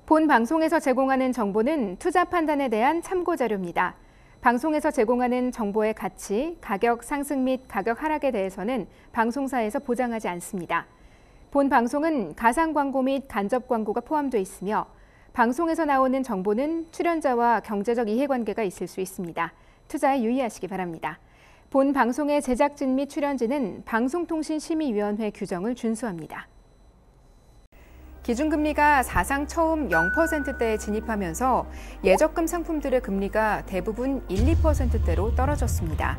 본 방송에서 제공하는 정보는 투자 판단에 대한 참고 자료입니다. 방송에서 제공하는 정보의 가치, 가격 상승 및 가격 하락에 대해서는 방송사에서 보장하지 않습니다. 본 방송은 가상 광고 및 간접 광고가 포함되어 있으며 방송에서 나오는 정보는 출연자와 경제적 이해관계가 있을 수 있습니다. 투자에 유의하시기 바랍니다. 본 방송의 제작진 및 출연진은 방송통신심의위원회 규정을 준수합니다. 기준금리가 사상 처음 0%대에 진입하면서 예적금 상품들의 금리가 대부분 1, 2%대로 떨어졌습니다.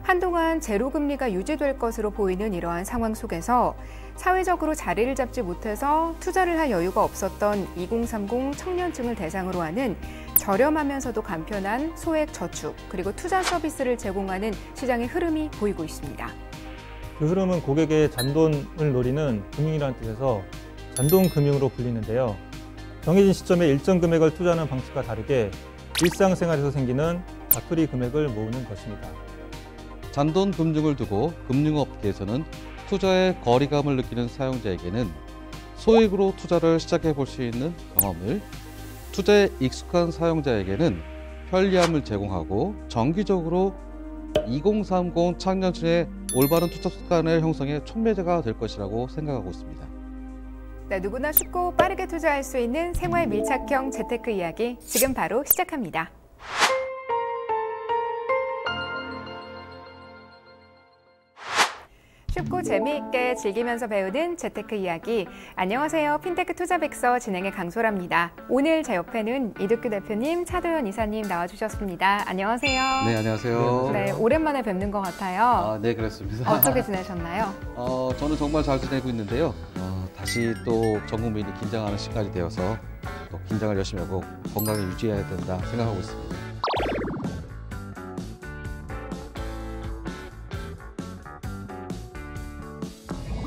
한동안 제로금리가 유지될 것으로 보이는 이러한 상황 속에서 사회적으로 자리를 잡지 못해서 투자를 할 여유가 없었던 2030 청년층을 대상으로 하는 저렴하면서도 간편한 소액 저축 그리고 투자 서비스를 제공하는 시장의 흐름이 보이고 있습니다. 그 흐름은 고객의 잔돈을 노리는 금융이라는 뜻에서 잔돈금융으로 불리는데요. 정해진 시점에 일정 금액을 투자하는 방식과 다르게 일상생활에서 생기는 자투리 금액을 모으는 것입니다. 잔돈금융을 두고 금융업계에서는 투자의 거리감을 느끼는 사용자에게는 소액으로 투자를 시작해 볼 수 있는 경험을, 투자에 익숙한 사용자에게는 편리함을 제공하고 정기적으로 2030 청년층의 올바른 투자 습관을 형성해 촉매제가 될 것이라고 생각하고 있습니다. 네, 누구나 쉽고 빠르게 투자할 수 있는 생활 밀착형 재테크 이야기 지금 바로 시작합니다. 쉽고 재미있게 즐기면서 배우는 재테크 이야기. 안녕하세요. 핀테크 투자백서 진행의 강소라입니다. 오늘 제 옆에는 이득규 대표님, 차도현 이사님 나와주셨습니다. 안녕하세요. 네, 안녕하세요. 네, 오랜만에 뵙는 것 같아요. 네, 그렇습니다. 어떻게 지내셨나요? 저는 정말 잘 지내고 있는데요. 다시 또 전 국민이 긴장하는 시간이 되어서 또 긴장을 열심히 하고 건강을 유지해야 된다 생각하고 있습니다.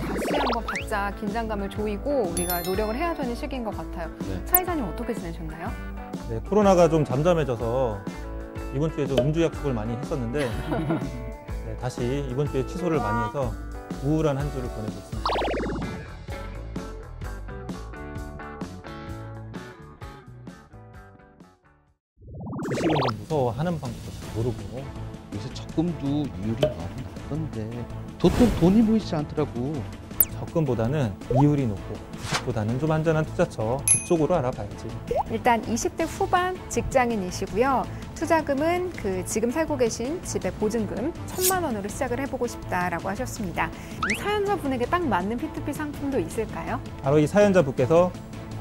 다시 한번 바짝 긴장감을 조이고 우리가 노력을 해야 되는 시기인 것 같아요. 네. 차 이사님 어떻게 지내셨나요? 네, 코로나가 좀 잠잠해져서 이번 주에 좀 음주 약속을 많이 했었는데 네, 다시 이번 주에 취소를 많이 해서 우울한 한 주를 보내고 있습니다. 주식은 좀 무서워하는 방법도 잘 모르고 요새 적금도 이율이 많이 낮던데 도통 돈이 보이지 않더라고. 적금보다는 이율이 높고 주식보다는 좀 안전한 투자처 그쪽으로 알아봐야지. 일단 20대 후반 직장인이시고요. 투자금은 지금 살고 계신 집의 보증금 1,000만 원으로 시작을 해보고 싶다라고 하셨습니다. 이 사연자분에게 딱 맞는 P2P 상품도 있을까요? 바로 이 사연자분께서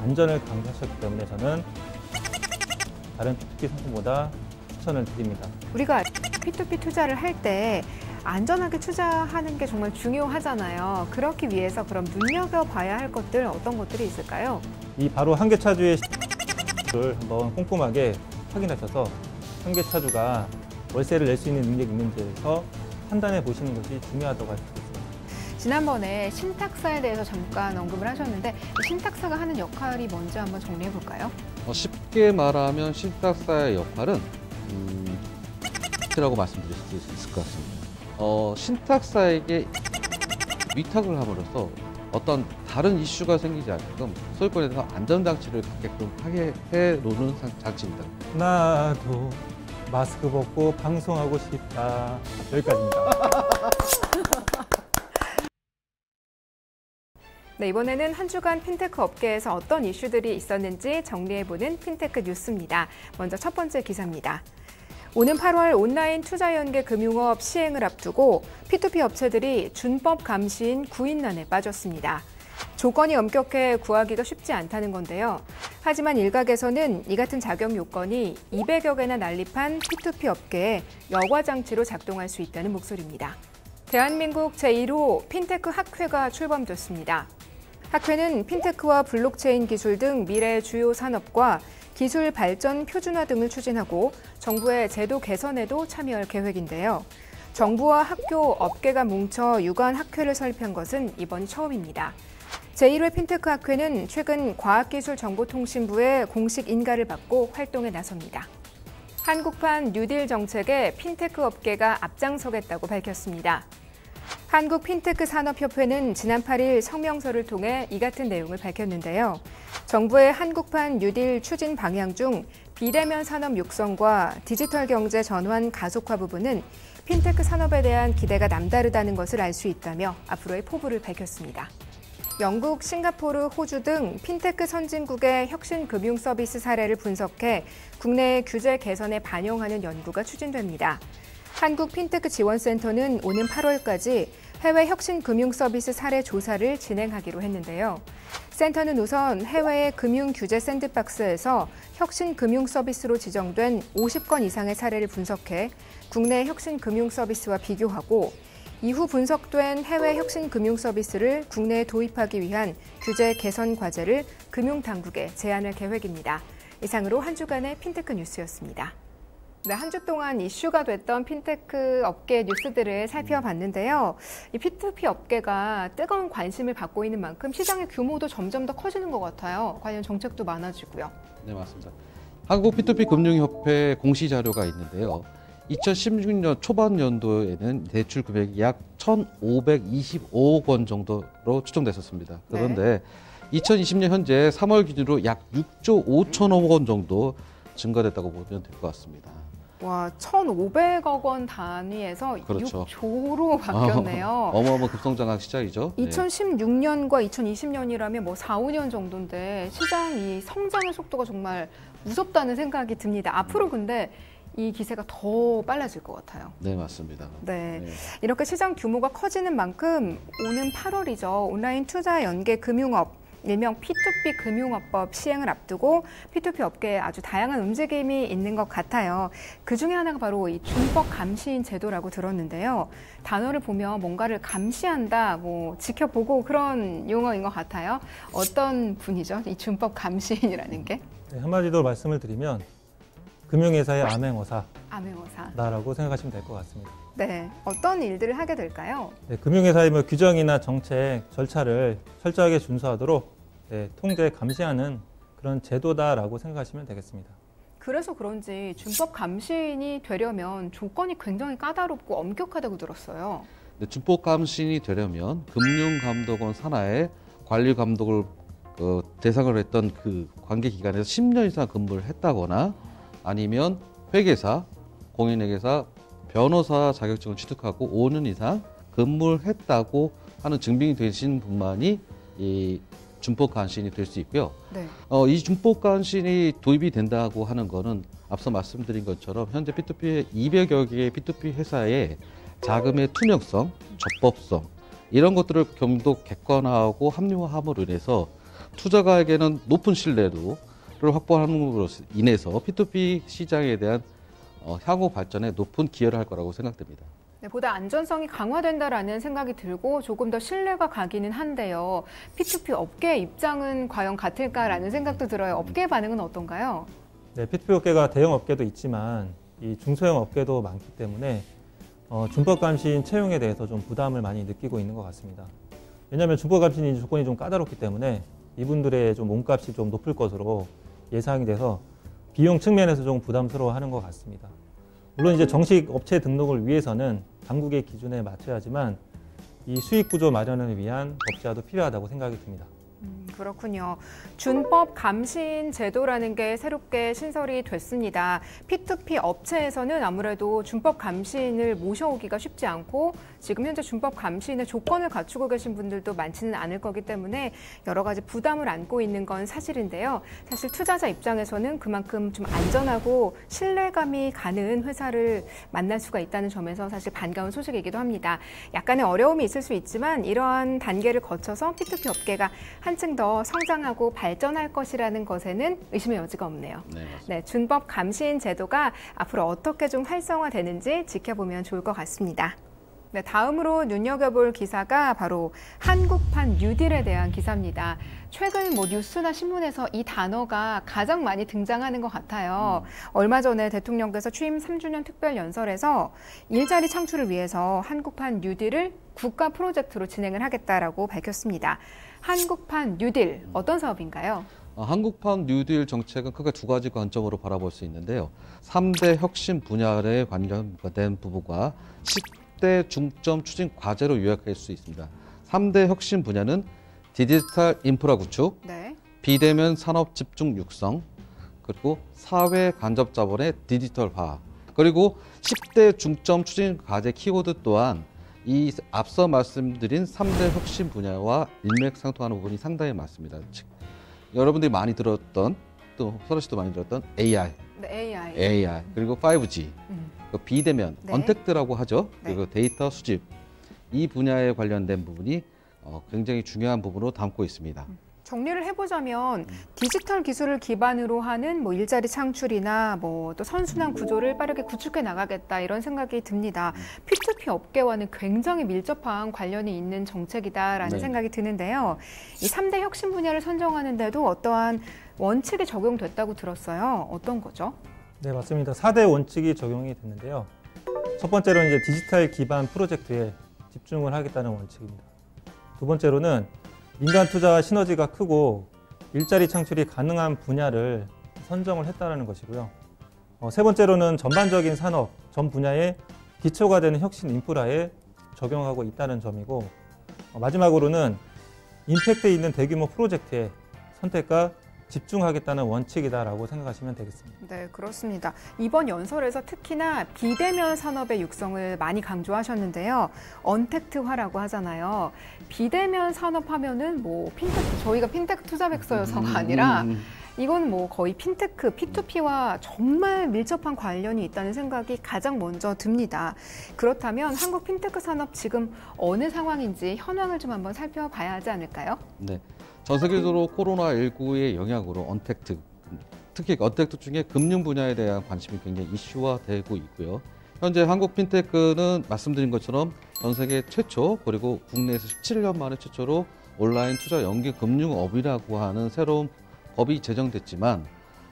안전을 강조하셨기 때문에 저는 다른 P2P 상품보다 추천을 드립니다. 우리가 P2P 투자를 할 때 안전하게 투자하는 게 정말 중요하잖아요. 그렇기 위해서 그럼 눈여겨봐야 할 것들 어떤 것들이 있을까요? 이 바로 한계차주의 를 한번 꼼꼼하게 확인하셔서 한계차주가 월세를 낼 수 있는 능력이 있는지에서 판단해 보시는 것이 중요하다고 할 수 있습니다. 지난번에 신탁사에 대해서 잠깐 언급을 하셨는데 이 신탁사가 하는 역할이 뭔지 한번 정리해 볼까요? 쉽게 말하면 신탁사의 역할은 라고 말씀드릴 수 있을 것 같습니다. 신탁사에게 위탁을 함으로써 어떤 다른 이슈가 생기지 않게끔 소유권에 대해서 안전장치를 갖게끔 하게 해놓는 장치입니다. 나도 마스크 벗고 방송하고 싶다. 여기까지입니다. 네, 이번에는 한 주간 핀테크 업계에서 어떤 이슈들이 있었는지 정리해보는 핀테크 뉴스입니다. 먼저 첫 번째 기사입니다. 오는 8월 온라인 투자연계 금융업 시행을 앞두고 P2P 업체들이 준법 감시인 구인난에 빠졌습니다. 조건이 엄격해 구하기가 쉽지 않다는 건데요. 하지만 일각에서는 이 같은 자격 요건이 200여 개나 난립한 P2P 업계에 여과장치로 작동할 수 있다는 목소리입니다. 대한민국 제1호 핀테크 학회가 출범됐습니다. 학회는 핀테크와 블록체인 기술 등 미래 주요 산업과 기술 발전 표준화 등을 추진하고 정부의 제도 개선에도 참여할 계획인데요. 정부와 학교, 업계가 뭉쳐 유관 학회를 설립한 것은 이번이 처음입니다. 제1회 핀테크 학회는 최근 과학기술정보통신부의 공식 인가를 받고 활동에 나섭니다. 한국판 뉴딜 정책에 핀테크 업계가 앞장서겠다고 밝혔습니다. 한국핀테크 산업협회는 지난 8일 성명서를 통해 이 같은 내용을 밝혔는데요. 정부의 한국판 뉴딜 추진 방향 중 비대면 산업 육성과 디지털 경제 전환 가속화 부분은 핀테크 산업에 대한 기대가 남다르다는 것을 알 수 있다며 앞으로의 포부를 밝혔습니다. 영국, 싱가포르, 호주 등 핀테크 선진국의 혁신 금융 서비스 사례를 분석해 국내 규제 개선에 반영하는 연구가 추진됩니다. 한국 핀테크 지원센터는 오는 8월까지 해외 혁신 금융 서비스 사례 조사를 진행하기로 했는데요. 센터는 우선 해외의 금융 규제 샌드박스에서 혁신 금융 서비스로 지정된 50건 이상의 사례를 분석해 국내 혁신 금융 서비스와 비교하고 이후 분석된 해외 혁신 금융 서비스를 국내에 도입하기 위한 규제 개선 과제를 금융당국에 제안할 계획입니다. 이상으로 한 주간의 핀테크 뉴스였습니다. 네, 한 주 동안 이슈가 됐던 핀테크 업계 뉴스들을 살펴봤는데요. 이 P2P 업계가 뜨거운 관심을 받고 있는 만큼 시장의 규모도 점점 더 커지는 것 같아요. 관련 정책도 많아지고요. 네, 맞습니다. 한국 P2P 금융협회 공시 자료가 있는데요. 2016년 초반 연도에는 대출 금액이 약 1,525억 원 정도로 추정됐었습니다. 그런데 2020년 현재 3월 기준으로 약 6조 5천억 원 정도 증가됐다고 보면 될 것 같습니다. 와, 1,500억 원 단위에서 그렇죠. 6조로 바뀌었네요. 어마어마한 급성장한 시작이죠. 2016년과 2020년이라면 뭐 4, 5년 정도인데 시장 이 성장의 속도가 정말 무섭다는 생각이 듭니다. 앞으로 근데 이 기세가 더 빨라질 것 같아요. 네, 맞습니다. 네. 이렇게 시장 규모가 커지는 만큼 오는 8월이죠. 온라인 투자 연계 금융업, 일명 P2P 금융업법 시행을 앞두고 P2P 업계에 아주 다양한 움직임이 있는 것 같아요. 그중에 하나가 바로 이 준법 감시인 제도라고 들었는데요. 단어를 보면 뭔가를 감시한다, 뭐 지켜보고 그런 용어인 것 같아요. 어떤 분이죠? 이 준법 감시인이라는 게? 네, 한마디로 말씀을 드리면 금융회사의 암행어사다라고 암행어사. 생각하시면 될 것 같습니다. 네, 어떤 일들을 하게 될까요? 네, 금융회사의 뭐 규정이나 정책, 절차를 철저하게 준수하도록 통제, 감시하는 그런 제도다라고 생각하시면 되겠습니다. 그래서 그런지 준법 감시인이 되려면 조건이 굉장히 까다롭고 엄격하다고 들었어요. 네, 준법 감시인이 되려면 금융감독원 산하에 관리 감독을 대상으로 했던 그 관계 기관에서 10년 이상 근무를 했다거나 아니면 회계사, 공인회계사, 변호사 자격증을 취득하고 5년 이상 근무를 했다고 하는 증빙이 되신 분만이 이 준법 감시인이 될 수 있고요. 네. 이 준법 감시인이 도입이 된다고 하는 거는 앞서 말씀드린 것처럼 현재 P2P 200여 개의 P2P 회사의 자금의 투명성, 적법성 이런 것들을 좀 더 객관화하고 합리화함으로 인해서 투자가에게는 높은 신뢰도를 확보함으로 인해서 P2P 시장에 대한 향후 발전에 높은 기여를 할 거라고 생각됩니다. 네, 보다 안전성이 강화된다라는 생각이 들고 조금 더 신뢰가 가기는 한데요. P2P 업계의 입장은 과연 같을까라는 생각도 들어요. 업계 반응은 어떤가요? 네, P2P 업계가 대형 업계도 있지만 이 중소형 업계도 많기 때문에 준법 감시인 채용에 대해서 좀 부담을 많이 느끼고 있는 것 같습니다. 왜냐하면 준법 감시인 조건이 좀 까다롭기 때문에 이분들의 좀 몸값이 좀 높을 것으로 예상이 돼서 비용 측면에서 좀 부담스러워하는 것 같습니다. 물론 이제 정식 업체 등록을 위해서는 당국의 기준에 맞춰야지만 이 수익 구조 마련을 위한 법제화도 필요하다고 생각이 듭니다. 그렇군요. 준법 감시인 제도라는 게 새롭게 신설이 됐습니다. P2P 업체에서는 아무래도 준법 감시인을 모셔오기가 쉽지 않고 지금 현재 준법 감시인의 조건을 갖추고 계신 분들도 많지는 않을 거기 때문에 여러 가지 부담을 안고 있는 건 사실인데요. 사실 투자자 입장에서는 그만큼 좀 안전하고 신뢰감이 가는 회사를 만날 수가 있다는 점에서 사실 반가운 소식이기도 합니다. 약간의 어려움이 있을 수 있지만 이러한 단계를 거쳐서 P2P 업계가 한층 더 성장하고 발전할 것이라는 것에는 의심의 여지가 없네요. 네, 준법 감시인 제도가 앞으로 어떻게 좀 활성화되는지 지켜보면 좋을 것 같습니다. 네, 다음으로 눈여겨볼 기사가 바로 한국판 뉴딜에 대한 기사입니다. 최근 뭐 뉴스나 신문에서 이 단어가 가장 많이 등장하는 것 같아요. 얼마 전에 대통령께서 취임 3주년 특별 연설에서 일자리 창출을 위해서 한국판 뉴딜을 국가 프로젝트로 진행을 하겠다라고 밝혔습니다. 한국판 뉴딜 어떤 사업인가요? 한국판 뉴딜 정책은 크게 두 가지 관점으로 바라볼 수 있는데요. 3대 혁신 분야에 관련된 부분과 10대 중점 추진 과제로 요약할 수 있습니다. 3대 혁신 분야는 디지털 인프라 구축, 비대면 산업 집중 육성, 그리고 사회 간접 자본의 디지털화, 그리고 10대 중점 추진 과제 키워드 또한 이 앞서 말씀드린 3대 혁신 분야와 일맥상통하는 부분이 상당히 많습니다. 즉, 여러분들이 많이 들었던, 또 서로 씨도 많이 들었던 AI, 네, AI. 그리고 5G, 그 비대면, 네. 언택트라고 하죠. 네. 그리고 데이터 수집, 이 분야에 관련된 부분이 굉장히 중요한 부분으로 담고 있습니다. 정리를 해보자면 디지털 기술을 기반으로 하는 뭐 일자리 창출이나 뭐 또 선순환 구조를 빠르게 구축해 나가겠다 이런 생각이 듭니다. P2P 업계와는 굉장히 밀접한 관련이 있는 정책이다라는 네. 생각이 드는데요. 이 3대 혁신 분야를 선정하는데도 어떠한 원칙이 적용됐다고 들었어요. 어떤 거죠? 네, 맞습니다. 4대 원칙이 적용이 됐는데요. 첫 번째로는 이제 디지털 기반 프로젝트에 집중을 하겠다는 원칙입니다. 두 번째로는 민간 투자와 시너지가 크고 일자리 창출이 가능한 분야를 선정을 했다는 것이고요. 세 번째로는 전반적인 산업, 전 분야의 기초가 되는 혁신 인프라에 적용하고 있다는 점이고, 마지막으로는 임팩트 있는 대규모 프로젝트에 선택과 집중하겠다는 원칙이다라고 생각하시면 되겠습니다. 네, 그렇습니다. 이번 연설에서 특히나 비대면 산업의 육성을 많이 강조하셨는데요. 언택트화라고 하잖아요. 비대면 산업 하면은 뭐 핀테크, 저희가 핀테크 투자백서여서가 아니라 이건 뭐 거의 핀테크, P2P와 정말 밀접한 관련이 있다는 생각이 가장 먼저 듭니다. 그렇다면 한국 핀테크 산업 지금 어느 상황인지 현황을 좀 한번 살펴봐야 하지 않을까요? 네. 전 세계적으로 코로나19의 영향으로 언택트, 특히 언택트 중에 금융 분야에 대한 관심이 굉장히 이슈화되고 있고요. 현재 한국 핀테크는 말씀드린 것처럼 전 세계 최초, 그리고 국내에서 17년 만에 최초로 온라인 투자 연계 금융업이라고 하는 새로운 법이 제정됐지만,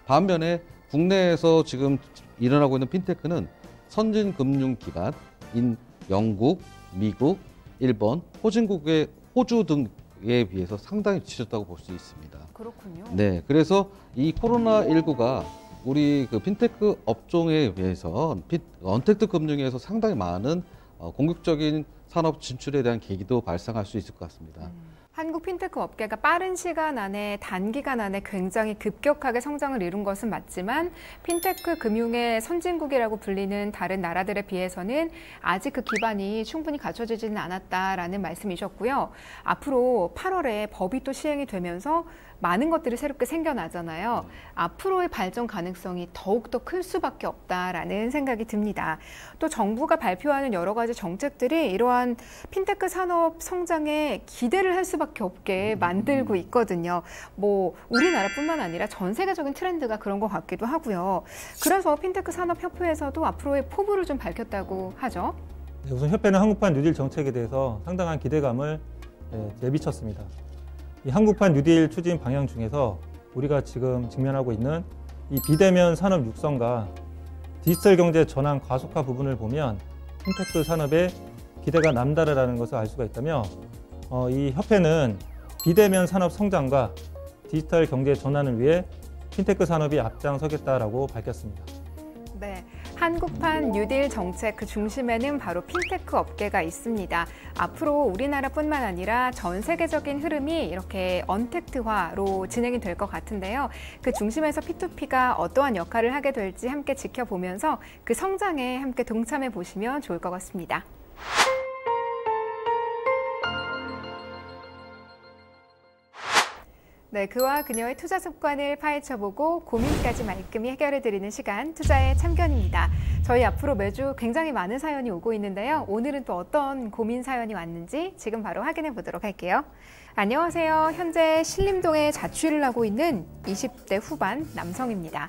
반면에 국내에서 지금 일어나고 있는 핀테크는 선진 금융 기반인 영국, 미국, 일본, 호진국의 호주 등에 비해서 상당히 뒤졌다고 볼 수 있습니다. 그렇군요. 네, 그래서 이 코로나19가 우리 그 핀테크 업종에 비해서 언택트 금융에서 상당히 많은 공격적인 산업 진출에 대한 계기도 발생할 수 있을 것 같습니다. 한국 핀테크 업계가 빠른 시간 안에 단기간 안에 굉장히 급격하게 성장을 이룬 것은 맞지만 핀테크 금융의 선진국이라고 불리는 다른 나라들에 비해서는 아직 그 기반이 충분히 갖춰지지는 않았다라는 말씀이셨고요. 앞으로 8월에 법이 또 시행이 되면서 많은 것들이 새롭게 생겨나잖아요. 앞으로의 발전 가능성이 더욱더 클 수밖에 없다라는 생각이 듭니다. 또 정부가 발표하는 여러 가지 정책들이 이러한 핀테크 산업 성장에 기대를 할 수밖에 없게 만들고 있거든요. 뭐 우리나라뿐만 아니라 전 세계적인 트렌드가 그런 것 같기도 하고요. 그래서 핀테크 산업협회에서도 앞으로의 포부를 좀 밝혔다고 하죠. 네, 우선 협회는 한국판 뉴딜 정책에 대해서 상당한 기대감을 내비쳤습니다. 이 한국판 뉴딜 추진 방향 중에서 우리가 지금 직면하고 있는 이 비대면 산업 육성과 디지털 경제 전환 가속화 부분을 보면 핀테크 산업에 기대가 남다르다는 것을 알 수가 있다며, 이 협회는 비대면 산업 성장과 디지털 경제 전환을 위해 핀테크 산업이 앞장서겠다라고 밝혔습니다. 네, 한국판 뉴딜 정책 그 중심에는 바로 핀테크 업계가 있습니다. 앞으로 우리나라뿐만 아니라 전 세계적인 흐름이 이렇게 언택트화로 진행이 될 것 같은데요. 그 중심에서 P2P가 어떠한 역할을 하게 될지 함께 지켜보면서 그 성장에 함께 동참해 보시면 좋을 것 같습니다. 네, 그와 그녀의 투자 습관을 파헤쳐보고 고민까지 말끔히 해결해드리는 시간, 투자의 참견입니다. 저희 앞으로 매주 굉장히 많은 사연이 오고 있는데요. 오늘은 또 어떤 고민 사연이 왔는지 지금 바로 확인해 보도록 할게요. 안녕하세요. 현재 신림동에 자취를 하고 있는 20대 후반 남성입니다.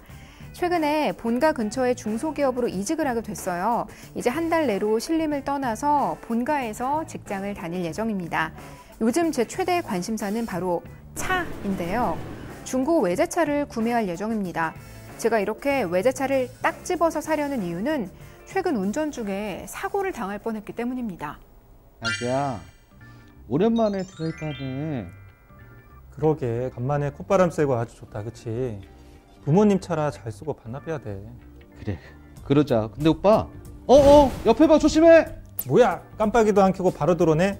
최근에 본가 근처의 중소기업으로 이직을 하게 됐어요. 이제 한 달 내로 신림을 떠나서 본가에서 직장을 다닐 예정입니다. 요즘 제 최대 관심사는 바로 차인데요. 중고 외제차를 구매할 예정입니다. 제가 이렇게 외제차를 딱 집어서 사려는 이유는 최근 운전 중에 사고를 당할 뻔했기 때문입니다. 자기야, 오랜만에 들어있다네. 그러게, 간만에 콧바람 쐬고 아주 좋다, 그치? 부모님 차라 잘 쓰고 반납해야 돼. 그래, 그러자. 근데 오빠, 옆에 봐, 조심해. 뭐야, 깜빡이도 안 켜고 바로 들어오네?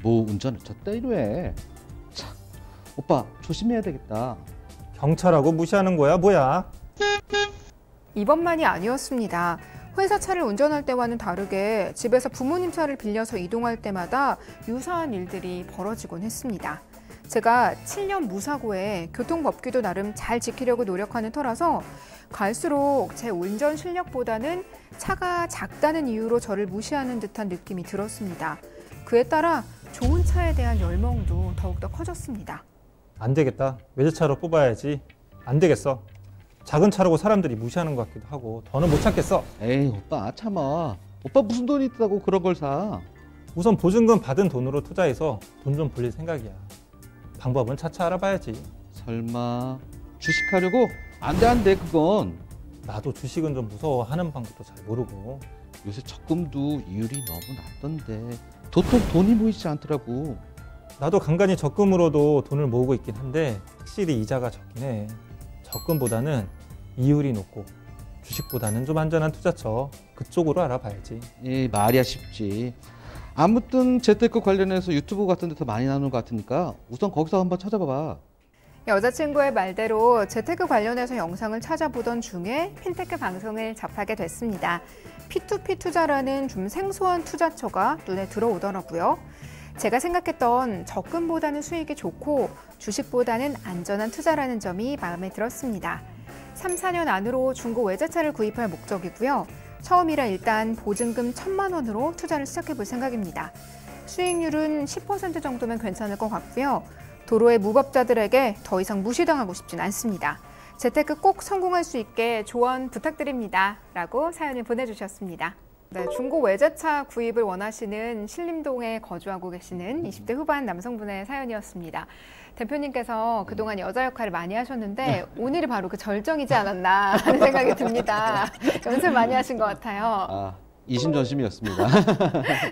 뭐 운전을 저 때로 해. 오빠 조심해야 되겠다. 경찰하고 무시하는 거야, 뭐야? 이번만이 아니었습니다. 회사 차를 운전할 때와는 다르게 집에서 부모님 차를 빌려서 이동할 때마다 유사한 일들이 벌어지곤 했습니다. 제가 7년 무사고에 교통법규도 나름 잘 지키려고 노력하는 터라서 갈수록 제 운전 실력보다는 차가 작다는 이유로 저를 무시하는 듯한 느낌이 들었습니다. 그에 따라 좋은 차에 대한 열망도 더욱더 커졌습니다. 안 되겠다. 외제차로 뽑아야지. 안 되겠어. 작은 차라고 사람들이 무시하는 것 같기도 하고 더는 못 참겠어. 에이 오빠 참아. 오빠 무슨 돈이 있다고 그런 걸 사. 우선 보증금 받은 돈으로 투자해서 돈 좀 불릴 생각이야. 방법은 차차 알아봐야지. 설마 주식하려고? 안 돼 그건. 나도 주식은 좀 무서워하는 방법도 잘 모르고. 요새 적금도 이율이 너무 낮던데 도통 돈이 보이지 않더라고. 나도 간간히 적금으로도 돈을 모으고 있긴 한데 확실히 이자가 적긴 해. 적금보다는 이율이 높고 주식보다는 좀 안전한 투자처 그쪽으로 알아봐야지. 이 말이야 쉽지. 아무튼 재테크 관련해서 유튜브 같은 데서 많이 나오는 것 같으니까 우선 거기서 한번 찾아봐봐. 여자친구의 말대로 재테크 관련해서 영상을 찾아보던 중에 핀테크 방송을 접하게 됐습니다. P2P 투자라는 좀 생소한 투자처가 눈에 들어오더라고요. 제가 생각했던 적금보다는 수익이 좋고 주식보다는 안전한 투자라는 점이 마음에 들었습니다. 3, 4년 안으로 중고 외제차를 구입할 목적이고요. 처음이라 일단 보증금 1,000만 원으로 투자를 시작해 볼 생각입니다. 수익률은 10% 정도면 괜찮을 것 같고요. 도로의 무법자들에게 더 이상 무시당하고 싶진 않습니다. 재테크 꼭 성공할 수 있게 조언 부탁드립니다. 라고 사연을 보내주셨습니다. 네, 중고 외제차 구입을 원하시는 신림동에 거주하고 계시는 20대 후반 남성분의 사연이었습니다. 대표님께서 그동안 여자 역할을 많이 하셨는데 오늘이 바로 그 절정이지 않았나 하는 생각이 듭니다. 연습 많이 하신 것 같아요. 이심전심이었습니다.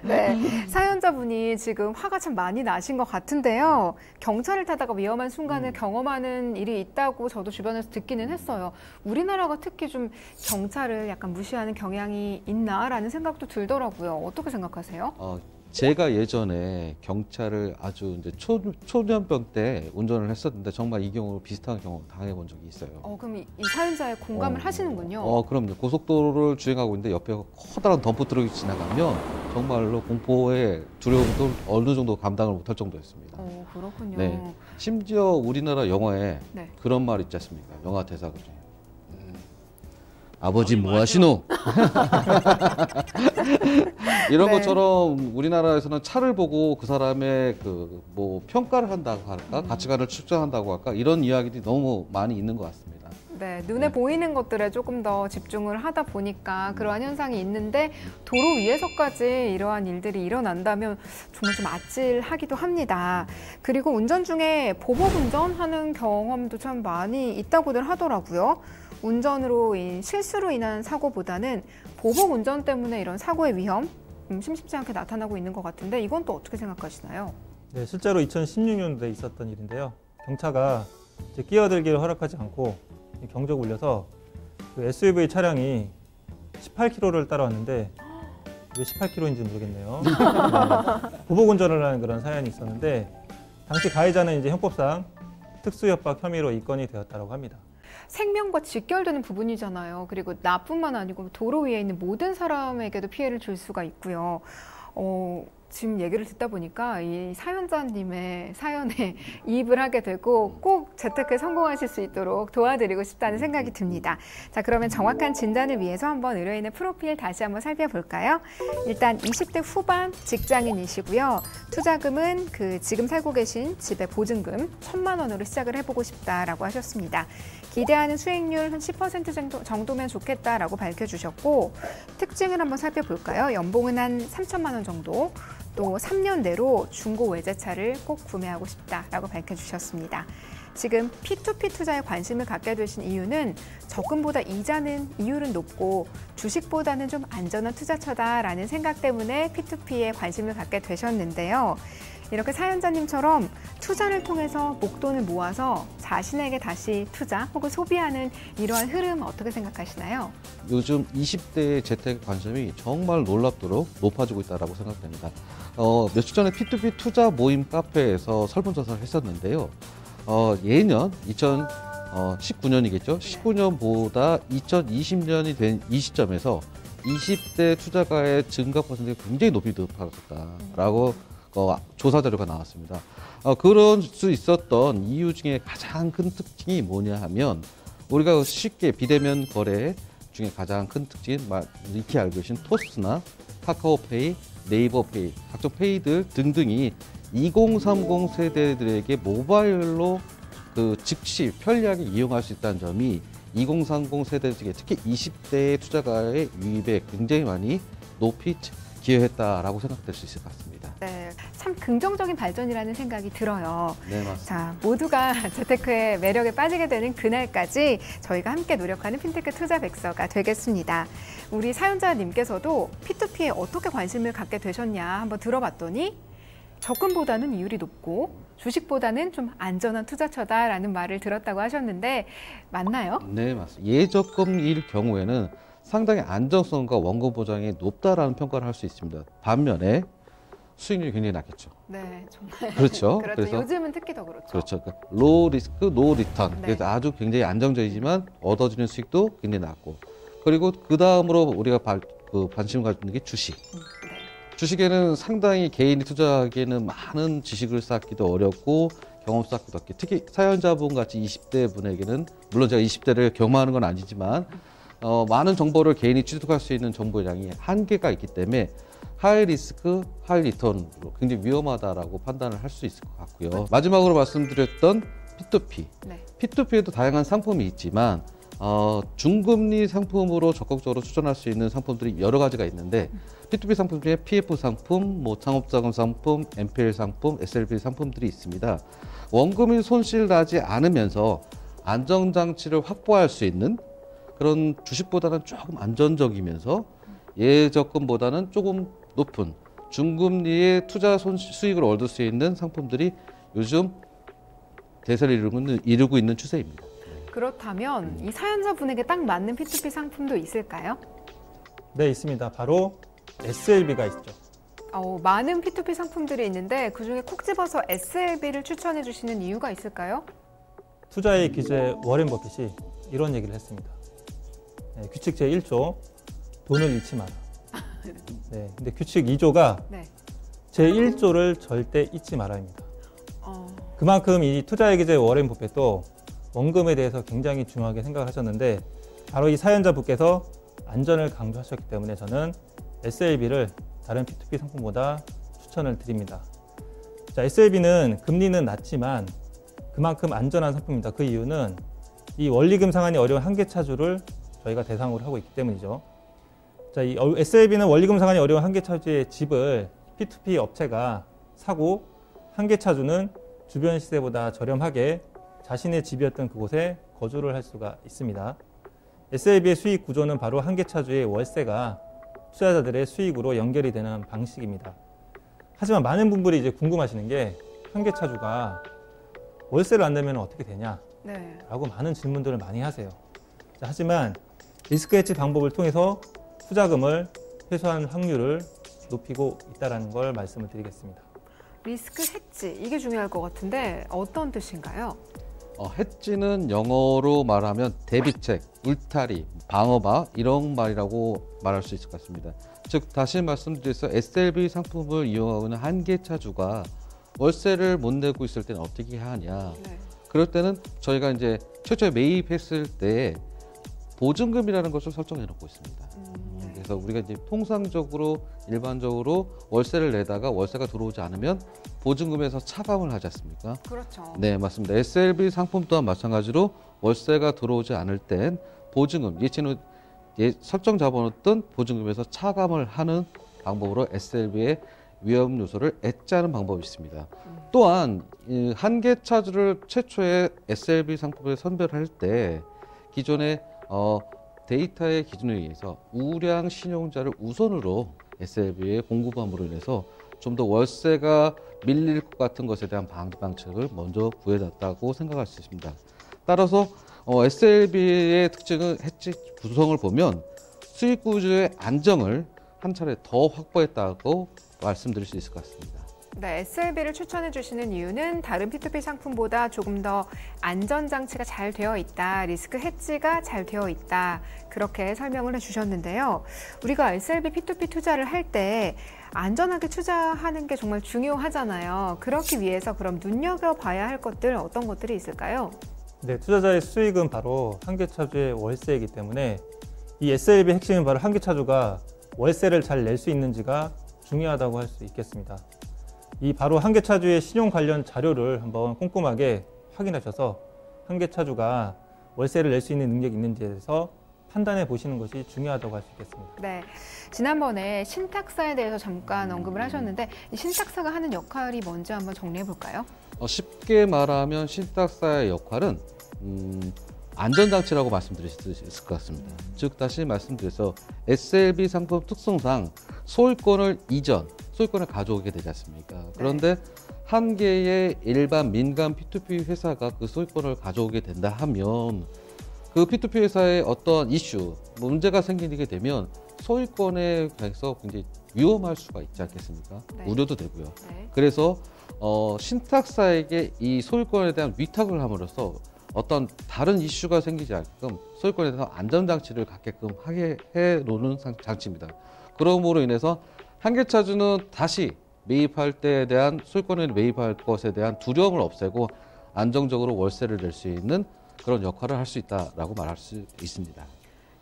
네, 사연자분이 지금 화가 참 많이 나신 것 같은데요. 경찰을 타다가 위험한 순간을 경험하는 일이 있다고 저도 주변에서 듣기는 했어요. 우리나라가 특히 좀 경찰을 약간 무시하는 경향이 있나라는 생각도 들더라고요. 어떻게 생각하세요? 제가 예전에 경찰을 아주 이제 초년병 때 운전을 했었는데 정말 이 경우 비슷한 경우 당해본 적이 있어요. 그럼 이 사연자의 공감을 하시는군요. 그럼요. 고속도로를 주행하고 있는데 옆에 커다란 덤프 트럭이 지나가면 정말로 공포의 두려움도 어느 정도 감당을 못할 정도였습니다. 그렇군요. 네. 심지어 우리나라 영화에 네. 그런 말 있지 않습니까? 영화 대사 중에. 아버지 뭐 하시노? 이런 네. 것처럼 우리나라에서는 차를 보고 그 사람의 그 뭐 평가를 한다고 할까? 가치관을 측정한다고 할까? 이런 이야기들이 너무 많이 있는 것 같습니다. 네, 눈에 보이는 것들에 조금 더 집중을 하다 보니까 그러한 현상이 있는데 도로 위에서까지 이러한 일들이 일어난다면 정말 좀 아찔하기도 합니다. 그리고 운전 중에 보복 운전하는 경험도 참 많이 있다고들 하더라고요. 운전으로 실수로 인한 사고보다는 보복 운전 때문에 이런 사고의 위험 심심치 않게 나타나고 있는 것 같은데 이건 또 어떻게 생각하시나요? 네, 실제로 2016년도에 있었던 일인데요. 경차가 이제 끼어들기를 허락하지 않고 경적 울려서 그 SUV 차량이 18km를 따라왔는데 왜 18km인지 모르겠네요. 네, 보복 운전을 하는 그런 사연이 있었는데 당시 가해자는 이제 형법상 특수협박 혐의로 입건이 되었다고 합니다. 생명과 직결되는 부분이잖아요. 그리고 나뿐만 아니고 도로 위에 있는 모든 사람에게도 피해를 줄 수가 있고요. 지금 얘기를 듣다 보니까 이 사연자님의 사연에 이입을 하게 되고 꼭 재테크에 성공하실 수 있도록 도와드리고 싶다는 생각이 듭니다. 자, 그러면 정확한 진단을 위해서 한번 의뢰인의 프로필 다시 한번 살펴볼까요? 일단 20대 후반 직장인이시고요. 투자금은 지금 살고 계신 집의 보증금 1,000만 원으로 시작을 해보고 싶다라고 하셨습니다. 기대하는 수익률 한 10% 정도면 좋겠다라고 밝혀주셨고 특징을 한번 살펴볼까요? 연봉은 한 3천만 원 정도, 또 3년 내로 중고 외제차를 꼭 구매하고 싶다라고 밝혀주셨습니다. 지금 P2P 투자에 관심을 갖게 되신 이유는 적금보다 이율은 높고 주식보다는 좀 안전한 투자처다라는 생각 때문에 P2P에 관심을 갖게 되셨는데요. 이렇게 사연자님처럼 투자를 통해서 목돈을 모아서 자신에게 다시 투자 혹은 소비하는 이러한 흐름 어떻게 생각하시나요? 요즘 20대의 재테크 관심이 정말 놀랍도록 높아지고 있다고 생각됩니다. 며칠 전에 P2P 투자 모임 카페에서 설문조사를 했었는데요. 예년 2019년이겠죠. 19년보다 2020년이 된 이 시점에서 20대 투자가의 증가 퍼센트가 굉장히 높이 높아졌다라고 조사 자료가 나왔습니다. 그럴 수 있었던 이유 중에 가장 큰 특징이 뭐냐 하면 우리가 쉽게 비대면 거래 중에 가장 큰 특징은 익히 알고 계신 토스나 카카오페이, 네이버페이, 각종 페이들 등등이 2030 세대들에게 모바일로 즉시 편리하게 이용할 수 있다는 점이 2030 세대들에게 특히 20대의 투자가의 유입에 굉장히 많이 높이 기여했다라고 생각될 수 있을 것 같습니다. 네, 참 긍정적인 발전이라는 생각이 들어요. 네, 맞습니다. 자, 모두가 재테크의 매력에 빠지게 되는 그날까지 저희가 함께 노력하는 핀테크 투자 백서가 되겠습니다. 우리 사연자님께서도 P2P에 어떻게 관심을 갖게 되셨냐 한번 들어봤더니 적금보다는 이율이 높고 주식보다는 좀 안전한 투자처다라는 말을 들었다고 하셨는데 맞나요? 네, 맞습니다. 예적금일 경우에는 상당히 안정성과 원금 보장이 높다라는 평가를 할 수 있습니다. 반면에 수익률이 굉장히 낮겠죠. 네, 정말. 그렇죠. 그렇죠. 그래서 요즘은 특히 더 그렇죠. 그렇죠. 그러니까 로우 리스크, 노 리턴. 네. 그래서 아주 굉장히 안정적이지만 얻어지는 수익도 굉장히 낮고. 그리고 그 다음으로 우리가 관심을 가지는 게 주식. 네. 주식에는 상당히 개인이 투자하기에는 많은 지식을 쌓기도 어렵고 경험 쌓기도 어렵고 특히 사연자분 같이 20대 분에게는 물론 제가 20대를 경험하는 건 아니지만 많은 정보를 개인이 취득할 수 있는 정보량이 한계가 있기 때문에 하이 리스크, 하이 리턴으로 굉장히 위험하다라고 판단을 할 수 있을 것 같고요. 마지막으로 말씀드렸던 P2P. 네. P2P에도 다양한 상품이 있지만 중금리 상품으로 적극적으로 추천할 수 있는 상품들이 여러 가지가 있는데 P2P 상품 중에 PF 상품, 창업자금 상품, NPL 상품, SLB 상품들이 있습니다. 원금이 손실 나지 않으면서 안정장치를 확보할 수 있는 그런 주식보다는 조금 안전적이면서 예적금보다는 조금 높은 중금리의 투자 수익을 얻을 수 있는 상품들이 요즘 대세를 이루고 있는 추세입니다. 그렇다면 이 사연자분에게 딱 맞는 P2P 상품도 있을까요? 네, 있습니다. 바로 SLB가 있죠. 많은 P2P 상품들이 있는데 그중에 콕 집어서 SLB를 추천해 주시는 이유가 있을까요? 투자의 기재 워렌 버핏이 이런 얘기를 했습니다. 네, 규칙 제1조 돈을 잃지 마라. 네, 근데 규칙 2조가 네. 제1조를 절대 잊지 말아입니다. 그만큼 이 투자의 기재 워렌 버핏도 원금에 대해서 굉장히 중요하게 생각을 하셨는데 바로 이 사연자분께서 안전을 강조하셨기 때문에 저는 SLB를 다른 P2P 상품보다 추천을 드립니다. 자, SLB는 금리는 낮지만 그만큼 안전한 상품입니다. 그 이유는 이 원리금 상환이 어려운 한계차주를 저희가 대상으로 하고 있기 때문이죠. 자, 이 SLB는 원리금 상환이 어려운 한계차주의 집을 P2P 업체가 사고 한계차주는 주변 시세보다 저렴하게 자신의 집이었던 그곳에 거주를 할 수가 있습니다. SLB의 수익 구조는 바로 한계차주의 월세가 투자자들의 수익으로 연결이 되는 방식입니다. 하지만 많은 분들이 이제 궁금하시는 게 한계차주가 월세를 안 내면 어떻게 되냐? 네. 라고 많은 질문들을 많이 하세요. 자, 하지만 리스크 해치 방법을 통해서 투자금을 회수하는 확률을 높이고 있다는 걸 말씀을 드리겠습니다. 리스크 해치, 이게 중요할 것 같은데 어떤 뜻인가요? 해지는 영어로 말하면 대비책, 울타리, 방어막 이런 말이라고 말할 수 있을 것 같습니다. 즉 다시 말씀드려서 SLB 상품을 이용하고 있는 한계차주가 월세를 못 내고 있을 때는 어떻게 하냐. 네. 그럴 때는 저희가 이제 최초에 매입했을 때 보증금이라는 것을 설정해 놓고 있습니다. 네. 그래서 우리가 이제 통상적으로 일반적으로 월세를 내다가 월세가 들어오지 않으면 보증금에서 차감을 하지 않습니까? 그렇죠. 네, 맞습니다. SLB 상품 또한 마찬가지로 월세가 들어오지 않을 땐 보증금, 설정 잡아놓던 보증금에서 차감을 하는 방법으로 SLB의 위험 요소를 액자하는 방법이 있습니다. 또한 한계차주를 최초에 SLB 상품을 선별할 때 기존의 데이터의 기준에 의해서 우량 신용자를 우선으로 SLB에 공급함으로 인해서 좀 더 월세가 밀릴 것 같은 것에 대한 방책을 먼저 구해놨다고 생각할 수 있습니다. 따라서 SLB의 특징은 해지 구성을 보면 수익 구조의 안정을 한 차례 더 확보했다고 말씀드릴 수 있을 것 같습니다. 네, SLB를 추천해 주시는 이유는 다른 P2P 상품보다 조금 더 안전장치가 잘 되어 있다, 리스크 해지가 잘 되어 있다, 그렇게 설명을 해주셨는데요. 우리가 SLB P2P 투자를 할 때 안전하게 투자하는 게 정말 중요하잖아요. 그렇기 위해서 그럼 눈여겨봐야 할 것들 어떤 것들이 있을까요? 네, 투자자의 수익은 바로 한계차주의 월세이기 때문에 이 SLB 핵심은 바로 한계차주가 월세를 잘 낼 수 있는지가 중요하다고 할 수 있겠습니다. 이 바로 한계차주의 신용 관련 자료를 한번 꼼꼼하게 확인하셔서 한계차주가 월세를 낼 수 있는 능력이 있는지에 대해서 판단해 보시는 것이 중요하다고 할 수 있겠습니다. 네, 지난번에 신탁사에 대해서 잠깐 언급을 하셨는데 이 신탁사가 하는 역할이 뭔지 한번 정리해 볼까요? 쉽게 말하면 신탁사의 역할은 안전장치라고 말씀드릴 수 있을 것 같습니다. 즉 다시 말씀드려서 SLB 상품 특성상 소유권을 소유권을 가져오게 되지 않습니까? 그런데 한 개의 일반 민간 P2P 회사가 그 소유권을 가져오게 된다 하면 그 P2P 회사의 어떤 이슈, 문제가 생기게 되면 소유권에 대해서 굉장히 위험할 수가 있지 않겠습니까? 네. 우려도 되고요. 네. 그래서 신탁사에게 이 소유권에 대한 위탁을 함으로써 어떤 다른 이슈가 생기지 않게끔 소유권에 대해서 안전장치를 갖게끔 하게 해놓는 장치입니다. 그러므로 인해서 한계차주는 다시 매입할 때에 대한 소유권을 매입할 것에 대한 두려움을 없애고 안정적으로 월세를 낼 수 있는 그런 역할을 할 수 있다라고 말할 수 있습니다.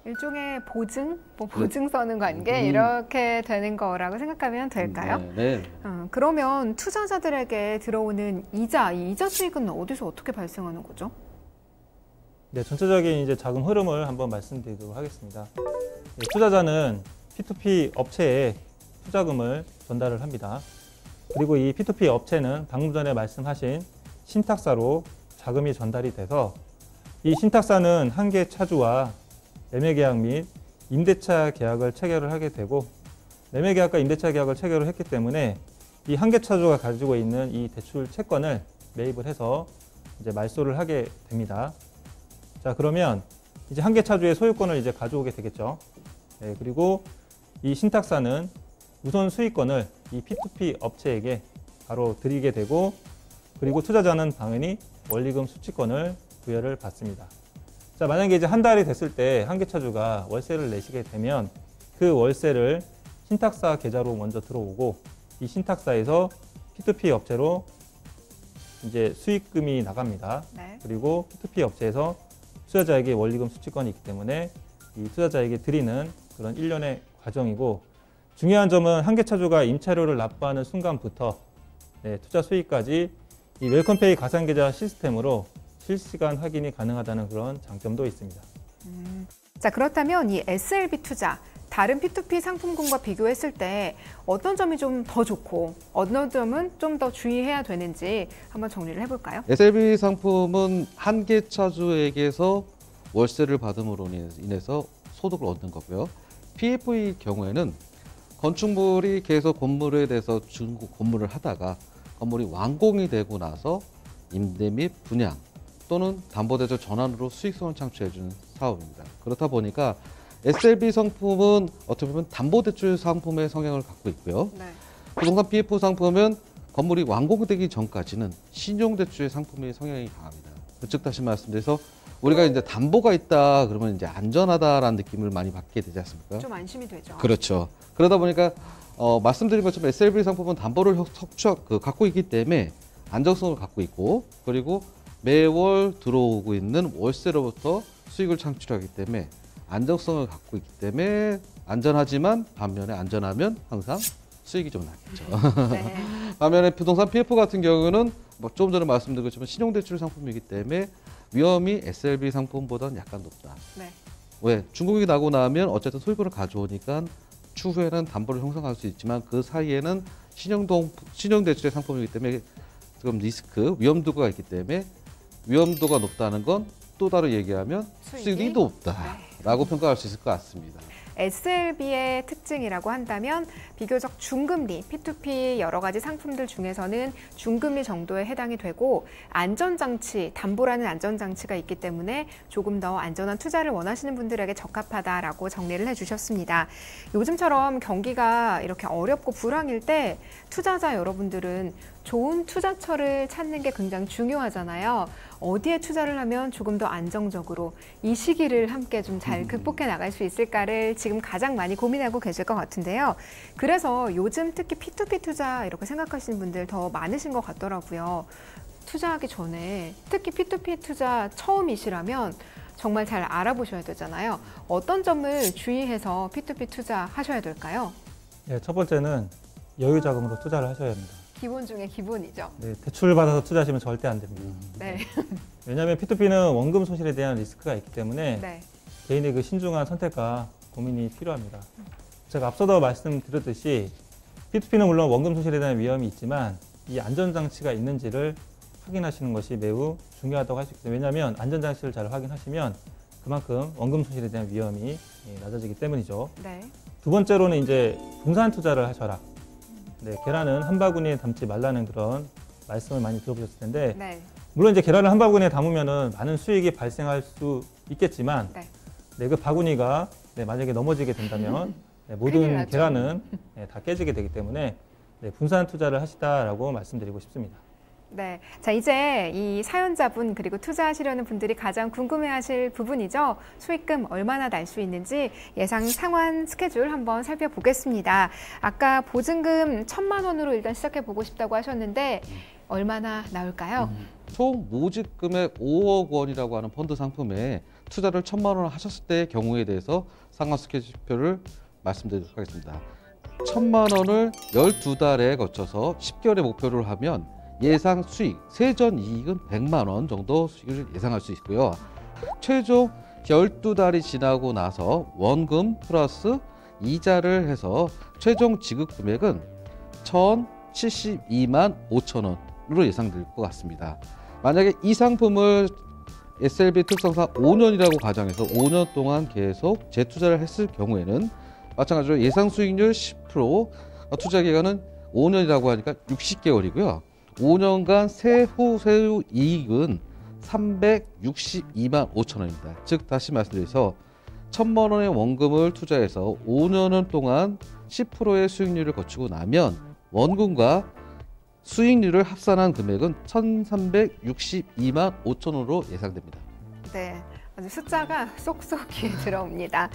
일종의 보증 서는 관계 이렇게 되는 거라고 생각하면 될까요? 네. 그러면 투자자들에게 들어오는 이 이자 수익은 어디서 어떻게 발생하는 거죠? 네, 전체적인 이제 자금 흐름을 한번 말씀드리도록 하겠습니다. 네, 투자자는 P2P 업체에 투자금을 전달을 합니다. 그리고 이 P2P 업체는 방금 전에 말씀하신 신탁사로 자금이 전달이 돼서 이 신탁사는 한계차주와 매매계약 및 임대차 계약을 체결을 하게 되고 매매계약과 임대차 계약을 체결을 했기 때문에 이 한계차주가 가지고 있는 이 대출 채권을 매입을 해서 이제 말소를 하게 됩니다. 자, 그러면 이제 한계차주의 소유권을 이제 가져오게 되겠죠. 네, 그리고 이 신탁사는 우선 수익권을 이 P2P 업체에게 바로 드리게 되고 그리고 투자자는 당연히 원리금 수취권을 부여를 받습니다. 자, 만약에 이제 한 달이 됐을 때 한계차주가 월세를 내시게 되면 그 월세를 신탁사 계좌로 먼저 들어오고 이 신탁사에서 P2P 업체로 이제 수익금이 나갑니다. 네. 그리고 P2P 업체에서 투자자에게 원리금 수취권이 있기 때문에 이 투자자에게 드리는 그런 일련의 과정이고 중요한 점은 한계차주가 임차료를 납부하는 순간부터 투자 수익까지 이 웰컴페이 가상계좌 시스템으로 실시간 확인이 가능하다는 그런 장점도 있습니다. 자, 그렇다면 이 SLB 투자, 다른 P2P 상품군과 비교했을 때 어떤 점이 좀 더 좋고 어떤 점은 좀 더 주의해야 되는지 한번 정리를 해볼까요? SLB 상품은 한계차주에게서 월세를 받음으로 인해서 소득을 얻는 거고요. PF의 경우에는 건축물이 계속 건물에 대해서 건물을 하다가 건물이 완공이 되고 나서 임대 및 분양 또는 담보대출 전환으로 수익성을 창출해주는 사업입니다. 그렇다 보니까 SLB 상품은 어떻게 보면 담보대출 상품의 성향을 갖고 있고요. 네. 부동산 PF 상품은 건물이 완공되기 전까지는 신용대출의 상품의 성향이 강합니다. 즉 다시 말씀드려서 우리가 이제 담보가 있다 그러면 이제 안전하다라는 느낌을 많이 받게 되지 않습니까? 좀 안심이 되죠. 그렇죠. 그러다 보니까 말씀드린 것처럼 SLB 상품은 담보를 갖고 있기 때문에 안정성을 갖고 있고 그리고 매월 들어오고 있는 월세로부터 수익을 창출하기 때문에 안정성을 갖고 있기 때문에 안전하지만 반면에 안전하면 항상 수익이 좀 나겠죠. 네. 반면에 부동산 PF 같은 경우는 좀 전에 말씀드린 것처럼 신용대출 상품이기 때문에 위험이 SLB 상품보다는 약간 높다. 네. 왜? 중국이 나고 나면 어쨌든 소유권을 가져오니까 추후에는 담보를 형성할 수 있지만 그 사이에는 신용대출의 상품이기 때문에 지금 리스크, 위험도가 있기 때문에 위험도가 높다는 건 또 다른 얘기하면 수익이 높다라고 평가할 수 있을 것 같습니다. SLB의 특징이라고 한다면 비교적 중금리, P2P 여러 가지 상품들 중에서는 중금리 정도에 해당이 되고 안전장치, 담보라는 안전장치가 있기 때문에 조금 더 안전한 투자를 원하시는 분들에게 적합하다라고 정리를 해주셨습니다. 요즘처럼 경기가 이렇게 어렵고 불황일 때 투자자 여러분들은 좋은 투자처를 찾는 게 굉장히 중요하잖아요. 어디에 투자를 하면 조금 더 안정적으로 이 시기를 함께 좀 잘 극복해 나갈 수 있을까를 지금 가장 많이 고민하고 계실 것 같은데요. 그래서 요즘 특히 P2P 투자 이렇게 생각하시는 분들 더 많으신 것 같더라고요. 투자하기 전에 특히 P2P 투자 처음이시라면 정말 잘 알아보셔야 되잖아요. 어떤 점을 주의해서 P2P 투자하셔야 될까요? 네, 첫 번째는 여유 자금으로 투자를 하셔야 합니다. 기본 중에 기본이죠. 네, 대출 받아서 투자하시면 절대 안 됩니다. 네. 왜냐하면 P2P는 원금 손실에 대한 리스크가 있기 때문에 네. 개인의 그 신중한 선택과 고민이 필요합니다. 제가 앞서도 말씀드렸듯이 P2P는 물론 원금 손실에 대한 위험이 있지만 이 안전장치가 있는지를 확인하시는 것이 매우 중요하다고 할 수 있기 때문에, 왜냐하면 안전장치를 잘 확인하시면 그만큼 원금 손실에 대한 위험이 낮아지기 때문이죠. 네. 두 번째로는 이제 분산 투자를 하셔라. 네, 계란은 한 바구니에 담지 말라는 그런 말씀을 많이 들어보셨을 텐데, 네. 물론 이제 계란을 한 바구니에 담으면은 많은 수익이 발생할 수 있겠지만, 네, 그 바구니가 만약에 넘어지게 된다면 모든 계란은 다 깨지게 되기 때문에 분산 투자를 하시다라고 말씀드리고 싶습니다. 네, 자 이제 이 사연자분 그리고 투자하시려는 분들이 가장 궁금해하실 부분이죠. 수익금 얼마나 날 수 있는지 예상 상환 스케줄 한번 살펴보겠습니다. 아까 보증금 1,000만 원으로 일단 시작해 보고 싶다고 하셨는데 얼마나 나올까요? 총 모집 금액 5억 원이라고 하는 펀드 상품에 투자를 1,000만 원 하셨을 때의 경우에 대해서 상환 스케줄표를 말씀드리도록 하겠습니다. 1,000만 원을 12달에 거쳐서 10개월의 목표를 하면 예상 수익, 세전 이익은 100만 원 정도 수익을 예상할 수 있고요. 최종 12달이 지나고 나서 원금 플러스 이자를 해서 최종 지급 금액은 1,072만 5천 원으로 예상될 것 같습니다. 만약에 이 상품을 SLB 특성상 5년이라고 가정해서 5년 동안 계속 재투자를 했을 경우에는 마찬가지로 예상 수익률 10%, 투자 기간은 5년이라고 하니까 60개월이고요. 5년간 세후 이익은 362만 5천 원입니다. 즉 다시 말씀드려서 1,000만 원의 원금을 투자해서 5년 동안 10%의 수익률을 거치고 나면 원금과 수익률을 합산한 금액은 1,362만 5천 원으로 예상됩니다. 네. 아주 숫자가 쏙쏙 귀에 들어옵니다.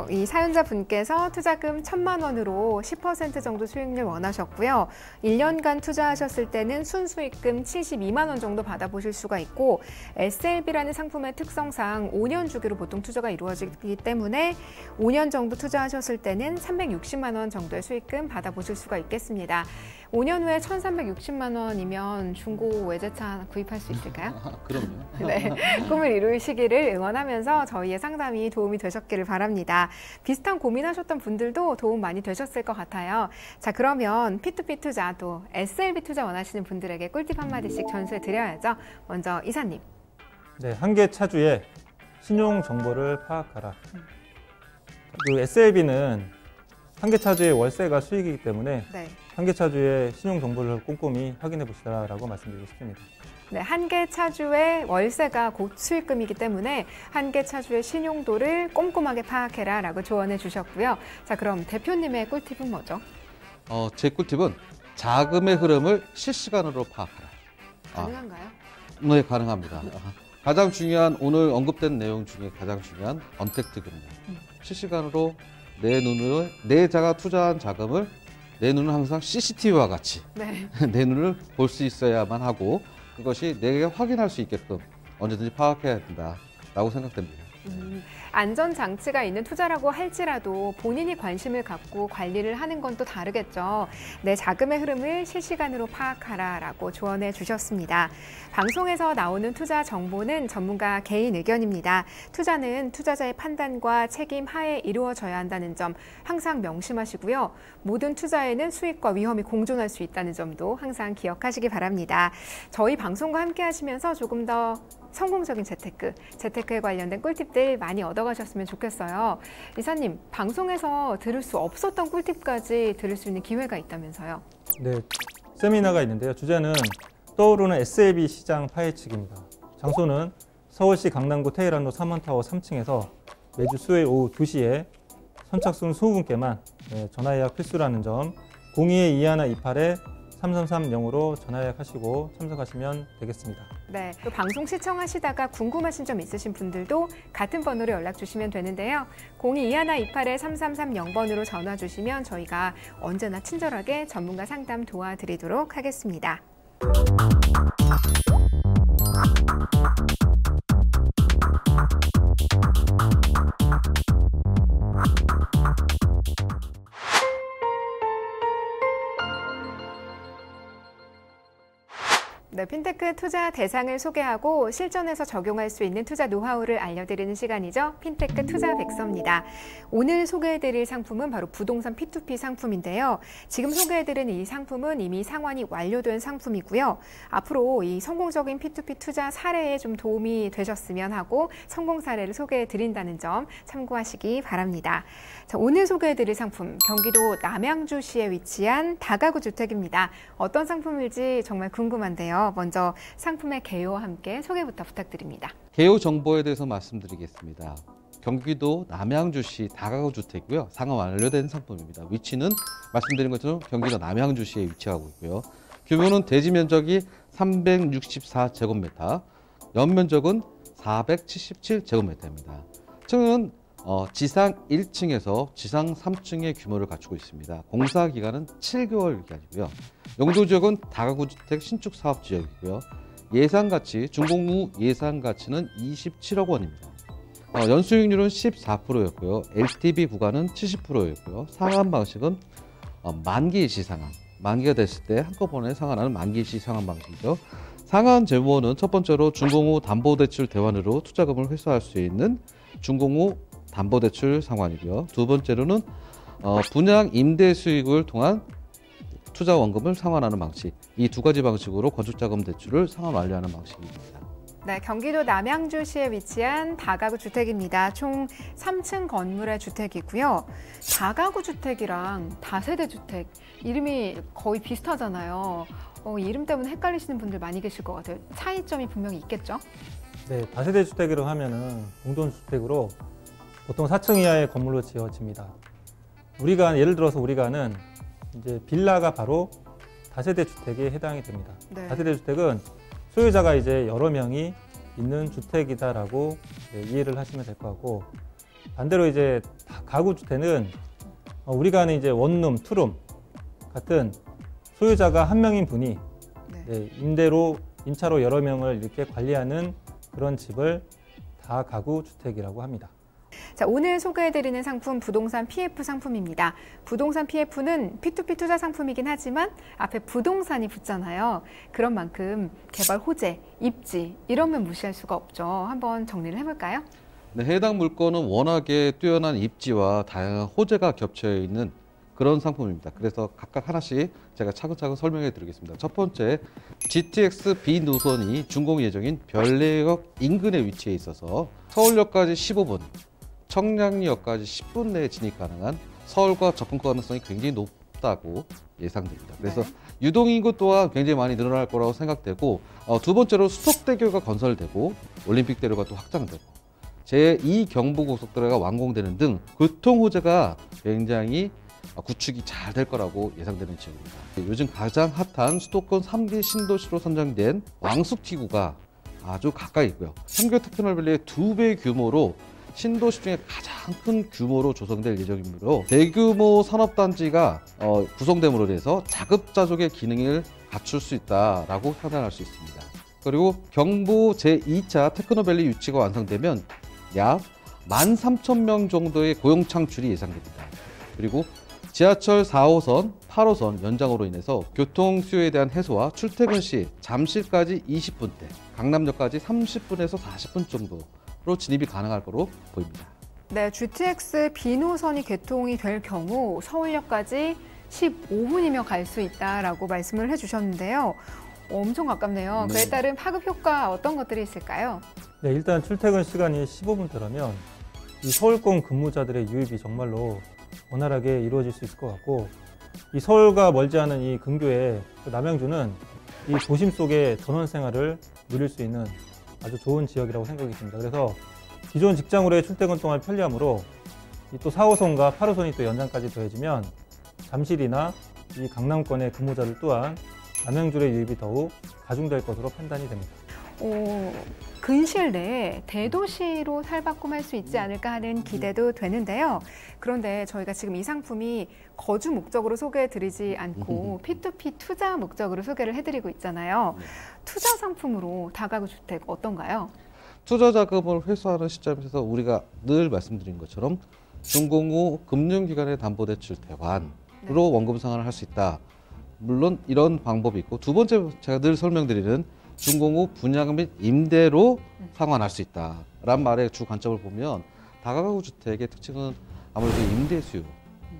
이 사연자분께서 투자금 1,000만 원으로 10% 정도 수익률 원하셨고요. 1년간 투자하셨을 때는 순수익금 72만 원 정도 받아보실 수가 있고, SLB라는 상품의 특성상 5년 주기로 보통 투자가 이루어지기 때문에 5년 정도 투자하셨을 때는 360만 원 정도의 수익금 받아보실 수가 있겠습니다. 5년 후에 1,360만 원이면 중고 외제차 구입할 수 있을까요? 그럼요. 네, 꿈을 이루시기를 응원하면서 저희의 상담이 도움이 되셨기를 바랍니다. 비슷한 고민하셨던 분들도 도움 많이 되셨을 것 같아요. 자, 그러면 P2P 투자 또 SLB 투자 원하시는 분들에게 꿀팁 한마디씩 전수해 드려야죠. 먼저 이사님. 네, 한 개 차주의 신용 정보를 파악하라. 그 SLB는 한 개 차주의 월세가 수익이기 때문에 네. 한 개 차주의 신용 정보를 꼼꼼히 확인해 보시라라고 말씀드리고 싶습니다. 네, 한 개 차주의 월세가 곧 수익금이기 때문에 한 개 차주의 신용도를 꼼꼼하게 파악해라라고 조언해 주셨고요. 자, 그럼 대표님의 꿀팁은 뭐죠? 제 꿀팁은 자금의 흐름을 실시간으로 파악하라. 가능한가요? 네, 가능합니다. 가장 중요한, 오늘 언급된 내용 중에 가장 중요한 언택트입니다. 실시간으로 내 자가 투자한 자금을 내 눈은 항상 CCTV와 같이 네. 내 눈을 볼 수 있어야만 하고, 그것이 내가 확인할 수 있게끔 언제든지 파악해야 된다라고 생각됩니다. 안전장치가 있는 투자라고 할지라도 본인이 관심을 갖고 관리를 하는 건 또 다르겠죠. 내 자금의 흐름을 실시간으로 파악하라라고 조언해 주셨습니다. 방송에서 나오는 투자 정보는 전문가 개인 의견입니다. 투자는 투자자의 판단과 책임 하에 이루어져야 한다는 점 항상 명심하시고요. 모든 투자에는 수익과 위험이 공존할 수 있다는 점도 항상 기억하시기 바랍니다. 저희 방송과 함께 하시면서 조금 더 성공적인 재테크에 관련된 꿀팁들 많이 얻어가셨으면 좋겠어요. 이사님, 방송에서 들을 수 없었던 꿀팁까지 들을 수 있는 기회가 있다면서요? 네, 세미나가 있는데요. 주제는 떠오르는 SLB 시장 파헤치기입니다. 장소는 서울시 강남구 테헤란로 3원타워 3층에서 매주 수요일 오후 2시에 선착순 20분께만 전화 예약 필수라는 점 022128-3330으로 전화 예약하시고 참석하시면 되겠습니다. 네, 또 방송 시청하시다가 궁금하신 점 있으신 분들도 같은 번호로 연락 주시면 되는데요. 022128-3330번으로 전화 주시면 저희가 언제나 친절하게 전문가 상담 도와드리도록 하겠습니다. 네, 핀테크 투자 대상을 소개하고 실전에서 적용할 수 있는 투자 노하우를 알려드리는 시간이죠. 핀테크 투자 백서입니다. 오늘 소개해드릴 상품은 바로 부동산 P2P 상품인데요. 지금 소개해드리는 이 상품은 이미 상환이 완료된 상품이고요. 앞으로 이 성공적인 P2P 투자 사례에 좀 도움이 되셨으면 하고 성공 사례를 소개해드린다는 점 참고하시기 바랍니다. 자, 오늘 소개해드릴 상품, 경기도 남양주시에 위치한 다가구 주택입니다. 어떤 상품일지 정말 궁금한데요. 먼저 상품의 개요와 함께 소개부터 부탁드립니다. 개요 정보에 대해서 말씀드리겠습니다. 경기도 남양주시 다가구 주택이고요. 상환 완료된 상품입니다. 위치는 말씀드린 것처럼 경기도 남양주시에 위치하고 있고요. 규모는 대지 면적이 364제곱미터, 연면적은 477제곱미터입니다. 층은 지상 1층에서 지상 3층의 규모를 갖추고 있습니다. 공사 기간은 7개월 기간이고요. 용도 지역은 다가구 주택 신축 사업 지역이고요. 예상가치, 준공후 예상가치는 27억 원입니다. 연수익률은 14%였고요. LTV 구간은 70%였고요. 상환 방식은 만기일시 상환. 만기가 됐을 때 한꺼번에 상환하는 만기일시 상환 방식이죠. 상환 제보는 첫 번째로 준공후 담보대출 대환으로 투자금을 회수할 수 있는 준공후 담보대출 상환이고요. 두 번째로는 분양 임대 수익을 통한 투자 원금을 상환하는 방식. 이 두 가지 방식으로 건축자금 대출을 상환 완료하는 방식입니다. 네, 경기도 남양주시에 위치한 다가구 주택입니다. 총 3층 건물의 주택이고요. 다가구 주택이랑 다세대 주택, 이름이 거의 비슷하잖아요. 이름 때문에 헷갈리시는 분들 많이 계실 것 같아요. 차이점이 분명히 있겠죠? 네, 다세대 주택이라고 하면은 공동주택으로 보통 4층 이하의 건물로 지어집니다. 예를 들어서 우리가는 이제 빌라가 바로 다세대 주택에 해당이 됩니다. 네. 다세대 주택은 소유자가 이제 여러 명이 있는 주택이다라고 이해를 하시면 될 것 같고, 반대로 이제 가구 주택은 우리가 아는 이제 원룸, 투룸 같은 소유자가 한 명인 분이 임차로 여러 명을 이렇게 관리하는 그런 집을 다가구 주택이라고 합니다. 자, 오늘 소개해드리는 상품 부동산 PF 상품입니다. 부동산 PF는 P2P 투자 상품이긴 하지만 앞에 부동산이 붙잖아요. 그런 만큼 개발 호재, 입지 이러면 무시할 수가 없죠. 한번 정리를 해볼까요? 네, 해당 물건은 워낙에 뛰어난 입지와 다양한 호재가 겹쳐 있는 그런 상품입니다. 그래서 각각 하나씩 제가 차근차근 설명해 드리겠습니다. 첫 번째, GTX B 노선이 준공 예정인 별내역 인근에 위치해 있어서 서울역까지 15분, 청량리역까지 10분 내에 진입 가능한 서울과 접근 가능성이 굉장히 높다고 예상됩니다. 그래서 유동인구 또한 굉장히 많이 늘어날 거라고 생각되고, 두 번째로 수석대교가 건설되고 올림픽대로가 또 확장되고 제2 경부고속도로가 완공되는 등 교통 호재가 굉장히 구축이 잘 될 거라고 예상되는 지역입니다. 요즘 가장 핫한 수도권 3기 신도시로 선정된 왕숙T구가 아주 가까이 있고요. 판교 테크노밸리의 2배 규모로 신도시 중에 가장 큰 규모로 조성될 예정이므로 대규모 산업단지가 구성됨으로 인해서 자급자족의 기능을 갖출 수 있다라고 판단할 수 있습니다. 그리고 경부 제2차 테크노밸리 유치가 완성되면 약 13,000명 정도의 고용 창출이 예상됩니다. 그리고 지하철 4호선, 8호선 연장으로 인해서 교통 수요에 대한 해소와 출퇴근 시 잠실까지 20분대, 강남역까지 30분에서 40분 정도로 진입이 가능할 거로 보입니다. 네, GTX B 노선이 개통이 될 경우 서울역까지 15분이면 갈 수 있다라고 말씀을 해주셨는데요. 엄청 가깝네요. 네. 그에 따른 파급 효과 어떤 것들이 있을까요? 네, 일단 출퇴근 시간이 15분대라면 이 서울권 근무자들의 유입이 정말로 원활하게 이루어질 수 있을 것 같고, 이 서울과 멀지 않은 이 근교의 남양주는 이 도심 속의 전원 생활을 누릴 수 있는 아주 좋은 지역이라고 생각이 듭니다. 그래서 기존 직장으로의 출퇴근 동안 편리함으로 이 또 4호선과 8호선이 또 연장까지 더해지면 잠실이나 이 강남권의 근무자들 또한 남양주의 유입이 더욱 가중될 것으로 판단이 됩니다. 근시일 내에 대도시로 탈바꿈할 수 있지 않을까 하는 기대도 되는데요. 그런데 저희가 지금 이 상품이 거주 목적으로 소개해드리지 않고 P2P 투자 목적으로 소개를 해드리고 있잖아요. 투자 상품으로 다가구 주택 어떤가요? 투자 자금을 회수하는 시점에서 우리가 늘 말씀드린 것처럼 준공후 금융기관의 담보대출 대환으로 원금 상환을 할 수 있다. 물론 이런 방법이 있고, 두 번째 제가 늘 설명드리는 준공후 분양 및 임대로 상환할 수 있다라는 말의 주 관점을 보면, 다가구 주택의 특징은 아무래도 임대 수요,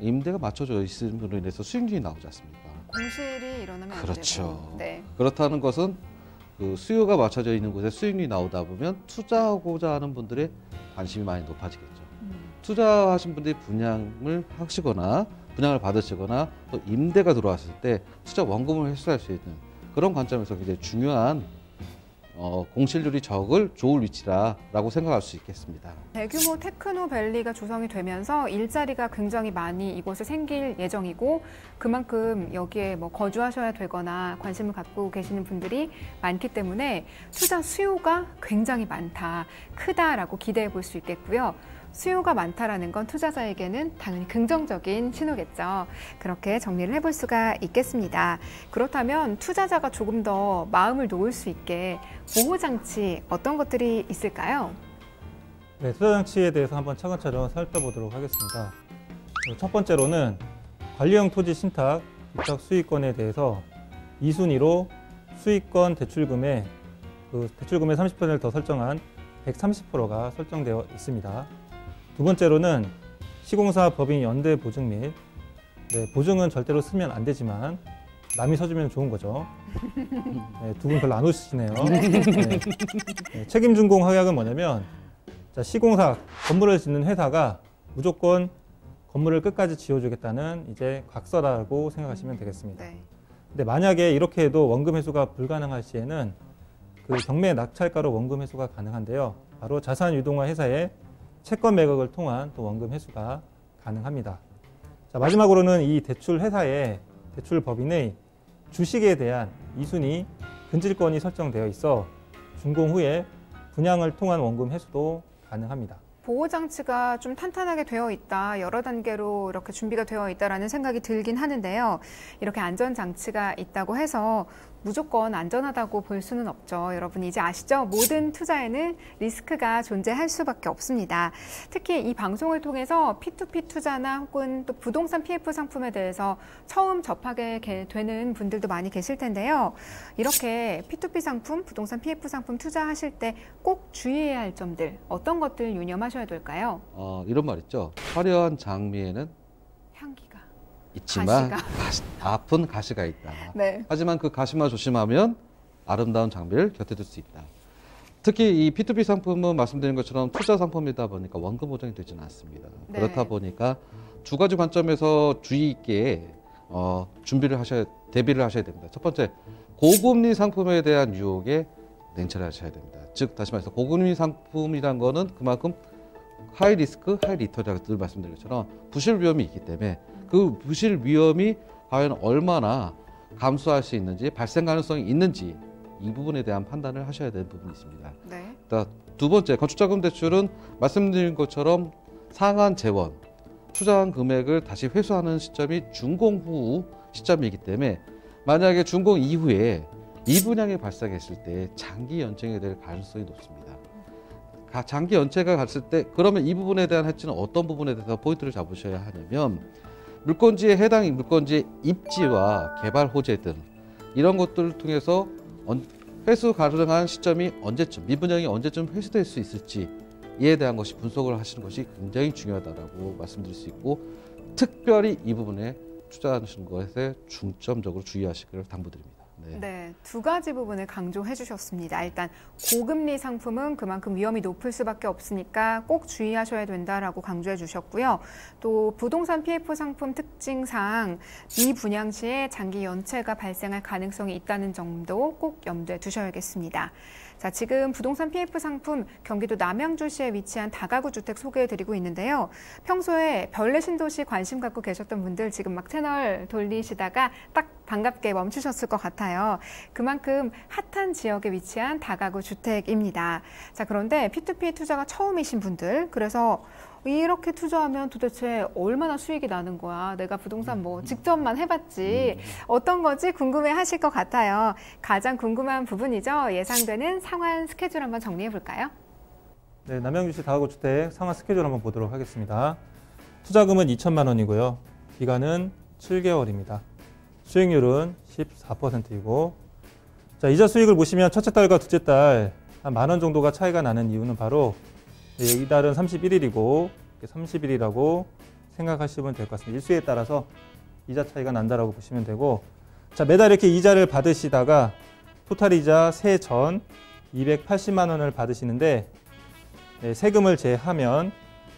임대가 맞춰져 있음으로 인해서 수익률이 나오지 않습니까? 공실이 일어나면 안 그렇죠. 되고. 네. 그렇다는 것은 그 수요가 맞춰져 있는 곳에 수익률이 나오다 보면 투자하고자 하는 분들의 관심이 많이 높아지겠죠. 투자하신 분들이 분양을 하시거나 분양을 받으시거나 또 임대가 들어왔을 때 투자 원금을 회수할 수 있는 그런 관점에서 굉장히 중요한 공실률이 좋을 위치라고 생각할 수 있겠습니다. 대규모 테크노밸리가 조성이 되면서 일자리가 굉장히 많이 이곳에 생길 예정이고, 그만큼 여기에 뭐 거주하셔야 되거나 관심을 갖고 계시는 분들이 많기 때문에 투자 수요가 굉장히 많다, 크다라고 기대해 볼 수 있겠고요. 수요가 많다라는 건 투자자에게는 당연히 긍정적인 신호겠죠. 그렇게 정리를 해볼 수가 있겠습니다. 그렇다면 투자자가 조금 더 마음을 놓을 수 있게 보호장치 어떤 것들이 있을까요? 네, 투자장치에 대해서 한번 차근차근 살펴보도록 하겠습니다. 첫 번째로는 관리형 토지 신탁 입탁 수익권에 대해서 2순위로 수익권 대출금의 대출금의 30%를 더 설정한 130%가 설정되어 있습니다. 두 번째로는 시공사 법인 연대 보증 및 보증은 절대로 쓰면 안 되지만 남이 서주면 좋은 거죠. 네, 두 분 별로 안 웃으시네요. 책임 준공 확약은 뭐냐면, 시공사 건물을 짓는 회사가 무조건 건물을 끝까지 지어주겠다는 이제 각서라고 생각하시면 되겠습니다. 네. 근데 만약에 이렇게 해도 원금 회수가 불가능할 시에는 그 경매 낙찰가로 원금 회수가 가능한데요. 바로 자산 유동화 회사의 채권 매각을 통한 또 원금 회수가 가능합니다. 자, 마지막으로는 이 대출 회사의 대출 법인의 주식에 대한 2순위 근질권이 설정되어 있어 준공 후에 분양을 통한 원금 회수도 가능합니다. 보호장치가 좀 탄탄하게 되어 있다, 여러 단계로 이렇게 준비가 되어 있다라는 생각이 들긴 하는데요. 이렇게 안전장치가 있다고 해서 무조건 안전하다고 볼 수는 없죠. 여러분 이제 아시죠? 모든 투자에는 리스크가 존재할 수밖에 없습니다. 특히 이 방송을 통해서 P2P 투자나 혹은 또 부동산 PF 상품에 대해서 처음 접하게 되는 분들도 많이 계실 텐데요. 이렇게 P2P 상품, 부동산 PF 상품 투자하실 때 꼭 주의해야 할 점들, 어떤 것들 유념하셔야 될까요? 이런 말 있죠. 화려한 장미에는 향기가 있지만 아픈 가시가 있다. 네. 하지만 그 가시만 조심하면 아름다운 장미를 곁에 둘 수 있다. 특히 이 P2P 상품은 말씀드린 것처럼 투자 상품이다 보니까 원금 보장이 되지는 않습니다. 네. 그렇다 보니까 두 가지 관점에서 주의 있게 대비를 하셔야 됩니다. 첫 번째, 고금리 상품에 대한 유혹에 냉철히 하셔야 됩니다. 즉 다시 말해서 고금리 상품이란 거는 그만큼 하이 리스크, 하이 리턴이라고 늘 말씀드린 것처럼 부실 위험이 있기 때문에 그 부실 위험이 과연 얼마나 감수할 수 있는지, 발생 가능성이 있는지, 이 부분에 대한 판단을 하셔야 되는 부분이 있습니다. 네. 두 번째, 건축자금 대출은 말씀드린 것처럼 상한 재원, 투자한 금액을 다시 회수하는 시점이 준공 후 시점이기 때문에 만약에 준공 이후에 미분양이 발생했을 때 장기 연체가 될 가능성이 높습니다. 장기 연체가 갔을 때 그러면 이 부분에 대한 해지는 어떤 부분에 대해서 포인트를 잡으셔야 하냐면, 물건지에 해당 물건지의 입지와 개발 호재 등 이런 것들을 통해서 회수 가능한 시점이 언제쯤, 미분양이 언제쯤 회수될 수 있을지 이에 대한 것이 분석을 하시는 것이 굉장히 중요하다고 말씀드릴 수 있고, 특별히 이 부분에 투자하시는 것에 중점적으로 주의하시기를 당부드립니다. 네, 두 가지 부분을 강조해 주셨습니다. 일단 고금리 상품은 그만큼 위험이 높을 수밖에 없으니까 꼭 주의하셔야 된다라고 강조해 주셨고요. 또 부동산 PF 상품 특징상 미분양 시에 장기 연체가 발생할 가능성이 있다는 점도 꼭 염두에 두셔야겠습니다. 자, 지금 부동산 PF 상품 경기도 남양주시에 위치한 다가구 주택 소개해드리고 있는데요. 평소에 별내 신도시 관심 갖고 계셨던 분들 지금 막 채널 돌리시다가 딱 반갑게 멈추셨을 것 같아요. 그만큼 핫한 지역에 위치한 다가구 주택입니다. 자, 그런데 P2P 투자가 처음이신 분들, 그래서 이렇게 투자하면 도대체 얼마나 수익이 나는 거야? 내가 부동산 뭐 직접만 해봤지 어떤 거지 궁금해 하실 것 같아요. 가장 궁금한 부분이죠. 예상되는 상환 스케줄 한번 정리해 볼까요? 네, 남양주시 다가구 주택 상환 스케줄 한번 보도록 하겠습니다. 투자금은 2천만 원이고요. 기간은 7개월입니다. 수익률은 14%이고, 자, 이자 수익을 보시면 첫째 달과 둘째 달 한 만 원 정도가 차이가 나는 이유는 바로 이달은 31일이고 30일이라고 생각하시면 될 것 같습니다. 일수에 따라서 이자 차이가 난다라고 보시면 되고, 자, 매달 이렇게 이자를 받으시다가 토탈 이자 세 전 280만 원을 받으시는데, 세금을 제하면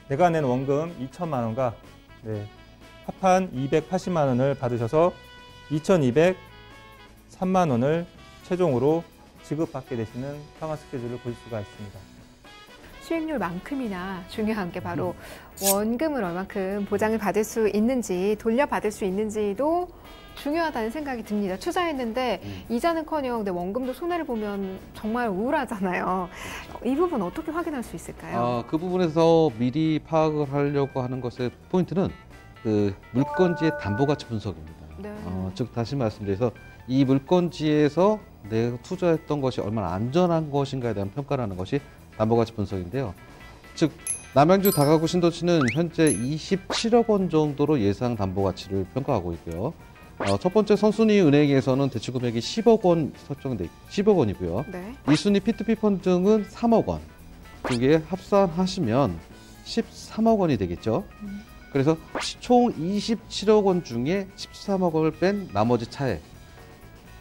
내가 낸 원금 2천만 원과 합한 280만 원을 받으셔서 2,203만 원을 최종으로 지급받게 되시는 상환 스케줄을 볼 수가 있습니다. 수익률만큼이나 중요한 게 바로 원금을 얼만큼 보장을 받을 수 있는지, 돌려받을 수 있는지도 중요하다는 생각이 듭니다. 투자했는데 이자는커녕 내 원금도 손해를 보면 정말 우울하잖아요. 이 부분 어떻게 확인할 수 있을까요? 그 부분에서 미리 파악을 하려고 하는 것의 포인트는 그 물건지의 담보가치 분석입니다. 네. 즉 다시 말씀드려서 이 물건지에서 내가 투자했던 것이 얼마나 안전한 것인가에 대한 평가를 하는 것이 담보가치 분석인데요. 즉 남양주 다가구 신도시는 현재 27억 원 정도로 예상 담보가치를 평가하고 있고요. 첫 번째 선순위 은행에서는 대출 금액이 10억 원 설정돼 10억 원이고요. 네. 2순위 P2P 펀딩은 3억 원. 두 개 합산하시면 13억 원이 되겠죠. 그래서 총 27억 원 중에 13억 원을 뺀 나머지 차액,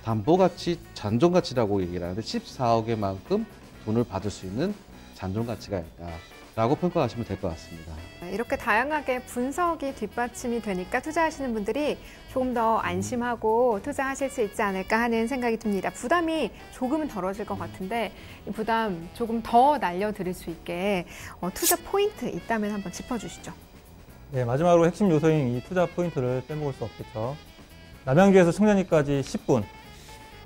담보가치, 잔존가치라고 얘기를 하는데 14억의 만큼 돈을 받을 수 있는 잔존가치가 있다라고 평가하시면 될 것 같습니다. 이렇게 다양하게 분석이 뒷받침이 되니까 투자하시는 분들이 조금 더 안심하고 투자하실 수 있지 않을까 하는 생각이 듭니다. 부담이 조금은 덜어질 것 같은데 이 부담 조금 더 날려드릴 수 있게 투자 포인트 있다면 한번 짚어주시죠. 네, 마지막으로 핵심 요소인 이 투자 포인트를 빼먹을 수 없겠죠. 남양주에서 청량리까지 10분,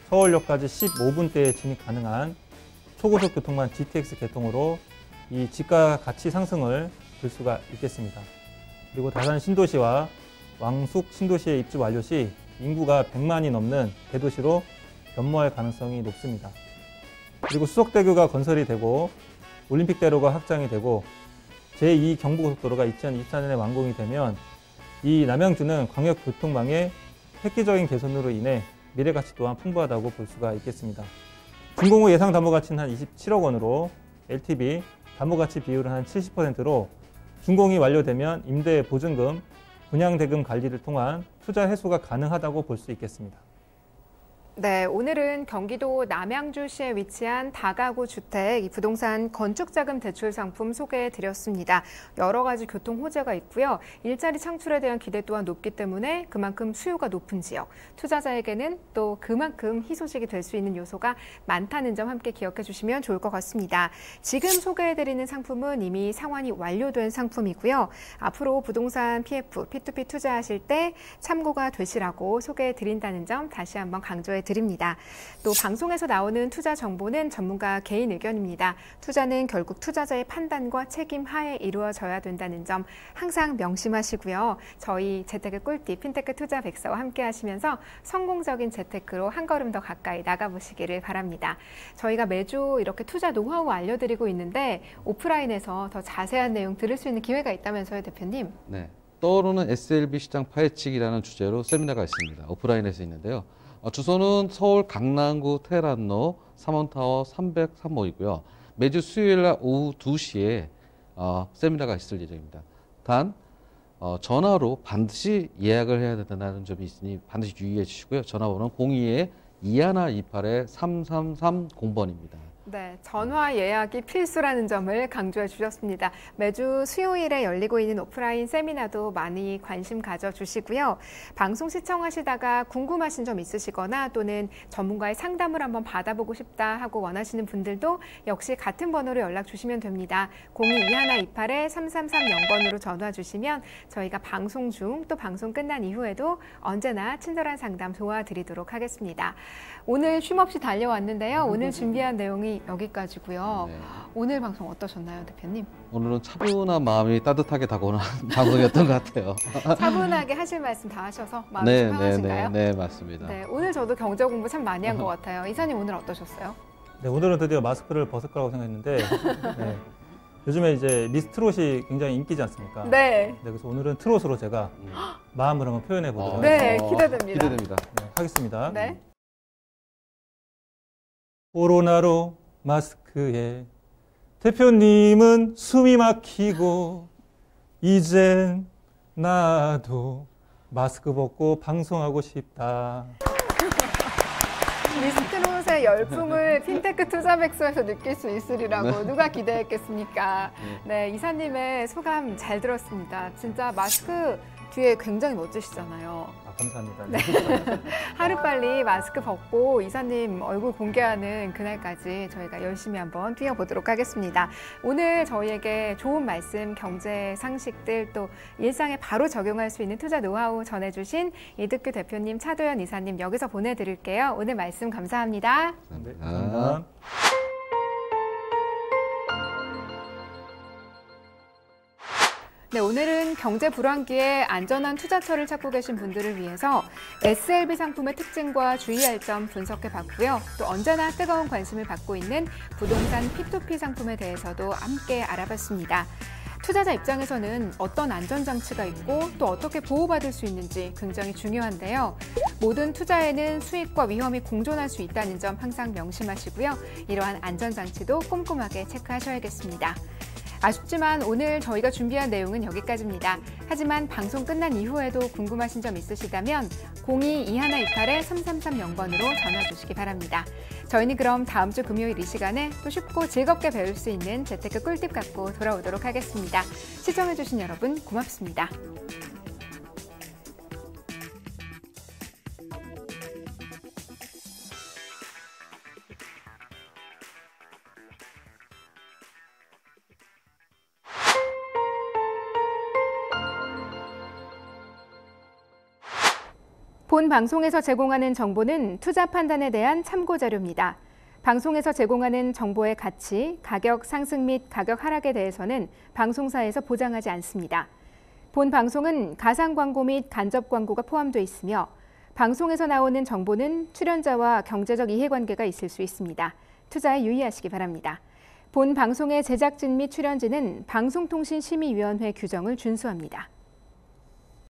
서울역까지 15분대에 진입 가능한 초고속 교통망 GTX 개통으로 이 지가 가치 상승을 볼 수가 있겠습니다. 그리고 다산 신도시와 왕숙 신도시의 입주 완료 시 인구가 100만이 넘는 대도시로 변모할 가능성이 높습니다. 그리고 수석대교가 건설이 되고 올림픽대로가 확장이 되고 제2 경부고속도로가 2024년에 완공이 되면 이 남양주는 광역교통망의 획기적인 개선으로 인해 미래가치 또한 풍부하다고 볼 수가 있겠습니다. 준공 후 예상 담보가치는 한 27억 원으로 LTV, 담보가치 비율은 한 70%로 준공이 완료되면 임대 보증금, 분양대금 관리를 통한 투자 회수가 가능하다고 볼 수 있겠습니다. 네, 오늘은 경기도 남양주시에 위치한 다가구 주택 이 부동산 건축자금 대출 상품 소개해 드렸습니다. 여러 가지 교통 호재가 있고요. 일자리 창출에 대한 기대 또한 높기 때문에 그만큼 수요가 높은 지역, 투자자에게는 또 그만큼 희소식이 될 수 있는 요소가 많다는 점 함께 기억해 주시면 좋을 것 같습니다. 지금 소개해 드리는 상품은 이미 상환이 완료된 상품이고요. 앞으로 부동산 PF, P2P 투자하실 때 참고가 되시라고 소개해 드린다는 점 다시 한번 강조해 드립니다. 또 방송에서 나오는 투자 정보는 전문가 개인 의견입니다. 투자는 결국 투자자의 판단과 책임 하에 이루어져야 된다는 점 항상 명심하시고요. 저희 재테크 꿀팁 핀테크 투자 백서와 함께 하시면서 성공적인 재테크로 한 걸음 더 가까이 나가보시기를 바랍니다. 저희가 매주 이렇게 투자 노하우 알려드리고 있는데 오프라인에서 더 자세한 내용 들을 수 있는 기회가 있다면서요, 대표님? 네, 떠오르는 SLB 시장 파헤치기라는 주제로 세미나가 있습니다. 오프라인에서 있는데요. 주소는 서울 강남구 테란로 3원타워 303호이고요. 매주 수요일날 오후 2시에 세미나가 있을 예정입니다. 단 전화로 반드시 예약을 해야 된다는 점이 있으니 반드시 유의해 주시고요. 전화번호는 2128-3330번입니다. 네, 전화 예약이 필수라는 점을 강조해 주셨습니다. 매주 수요일에 열리고 있는 오프라인 세미나도 많이 관심 가져주시고요. 방송 시청하시다가 궁금하신 점 있으시거나 또는 전문가의 상담을 한번 받아보고 싶다 하고 원하시는 분들도 역시 같은 번호로 연락 주시면 됩니다. 022128-3330번으로 전화 주시면 저희가 방송 중 또 방송 끝난 이후에도 언제나 친절한 상담 도와드리도록 하겠습니다. 오늘 쉼없이 달려왔는데요. 오늘 준비한 내용이 여기까지고요. 네. 오늘 방송 어떠셨나요, 대표님? 오늘은 차분한 마음이 따뜻하게 다가오는 방송이었던 것 같아요. 차분하게 하실 말씀 다 하셔서 마음이 좀 편하신가요? 네, 맞습니다. 네, 오늘 저도 경제 공부 참 많이 한 것 같아요. 이사님 오늘 어떠셨어요? 네, 오늘은 드디어 마스크를 벗을 거라고 생각했는데 네, 요즘에 이제 미스 트롯이 굉장히 인기지 않습니까? 네. 그래서 오늘은 트롯으로 제가 마음을 한번 표현해 보도록 네, 기대됩니다. 기대됩니다. 하겠습니다. 네. 코로나로 마스크에 대표님은 숨이 막히고 이젠 나도 마스크 벗고 방송하고 싶다. 미스트롯의 열풍을 핀테크 투자백서에서 느낄 수 있으리라고 누가 기대했겠습니까? 네, 이사님의 소감 잘 들었습니다. 진짜 마스크 뒤에 굉장히 멋지시잖아요. 아, 감사합니다. 네. 하루빨리 마스크 벗고 이사님 얼굴 공개하는 그날까지 저희가 열심히 한번 뛰어보도록 하겠습니다. 오늘 저희에게 좋은 말씀, 경제 상식들 또 일상에 바로 적용할 수 있는 투자 노하우 전해주신 이득규 대표님, 차도연 이사님 여기서 보내드릴게요. 오늘 말씀 감사합니다. 네, 감사합니다. 네, 오늘은 경제 불황기에 안전한 투자처를 찾고 계신 분들을 위해서 SLB 상품의 특징과 주의할 점 분석해 봤고요. 또 언제나 뜨거운 관심을 받고 있는 부동산 P2P 상품에 대해서도 함께 알아봤습니다. 투자자 입장에서는 어떤 안전장치가 있고 또 어떻게 보호받을 수 있는지 굉장히 중요한데요. 모든 투자에는 수익과 위험이 공존할 수 있다는 점 항상 명심하시고요. 이러한 안전장치도 꼼꼼하게 체크하셔야겠습니다. 아쉽지만 오늘 저희가 준비한 내용은 여기까지입니다. 하지만 방송 끝난 이후에도 궁금하신 점 있으시다면 02-2128-3330번으로 전화 주시기 바랍니다. 저희는 그럼 다음 주 금요일 이 시간에 또 쉽고 즐겁게 배울 수 있는 재테크 꿀팁 갖고 돌아오도록 하겠습니다. 시청해주신 여러분 고맙습니다. 본 방송에서 제공하는 정보는 투자 판단에 대한 참고 자료입니다. 방송에서 제공하는 정보의 가치, 가격 상승 및 가격 하락에 대해서는 방송사에서 보장하지 않습니다. 본 방송은 가상 광고 및 간접 광고가 포함되어 있으며 방송에서 나오는 정보는 출연자와 경제적 이해관계가 있을 수 있습니다. 투자에 유의하시기 바랍니다. 본 방송의 제작진 및 출연진은 방송통신심의위원회 규정을 준수합니다.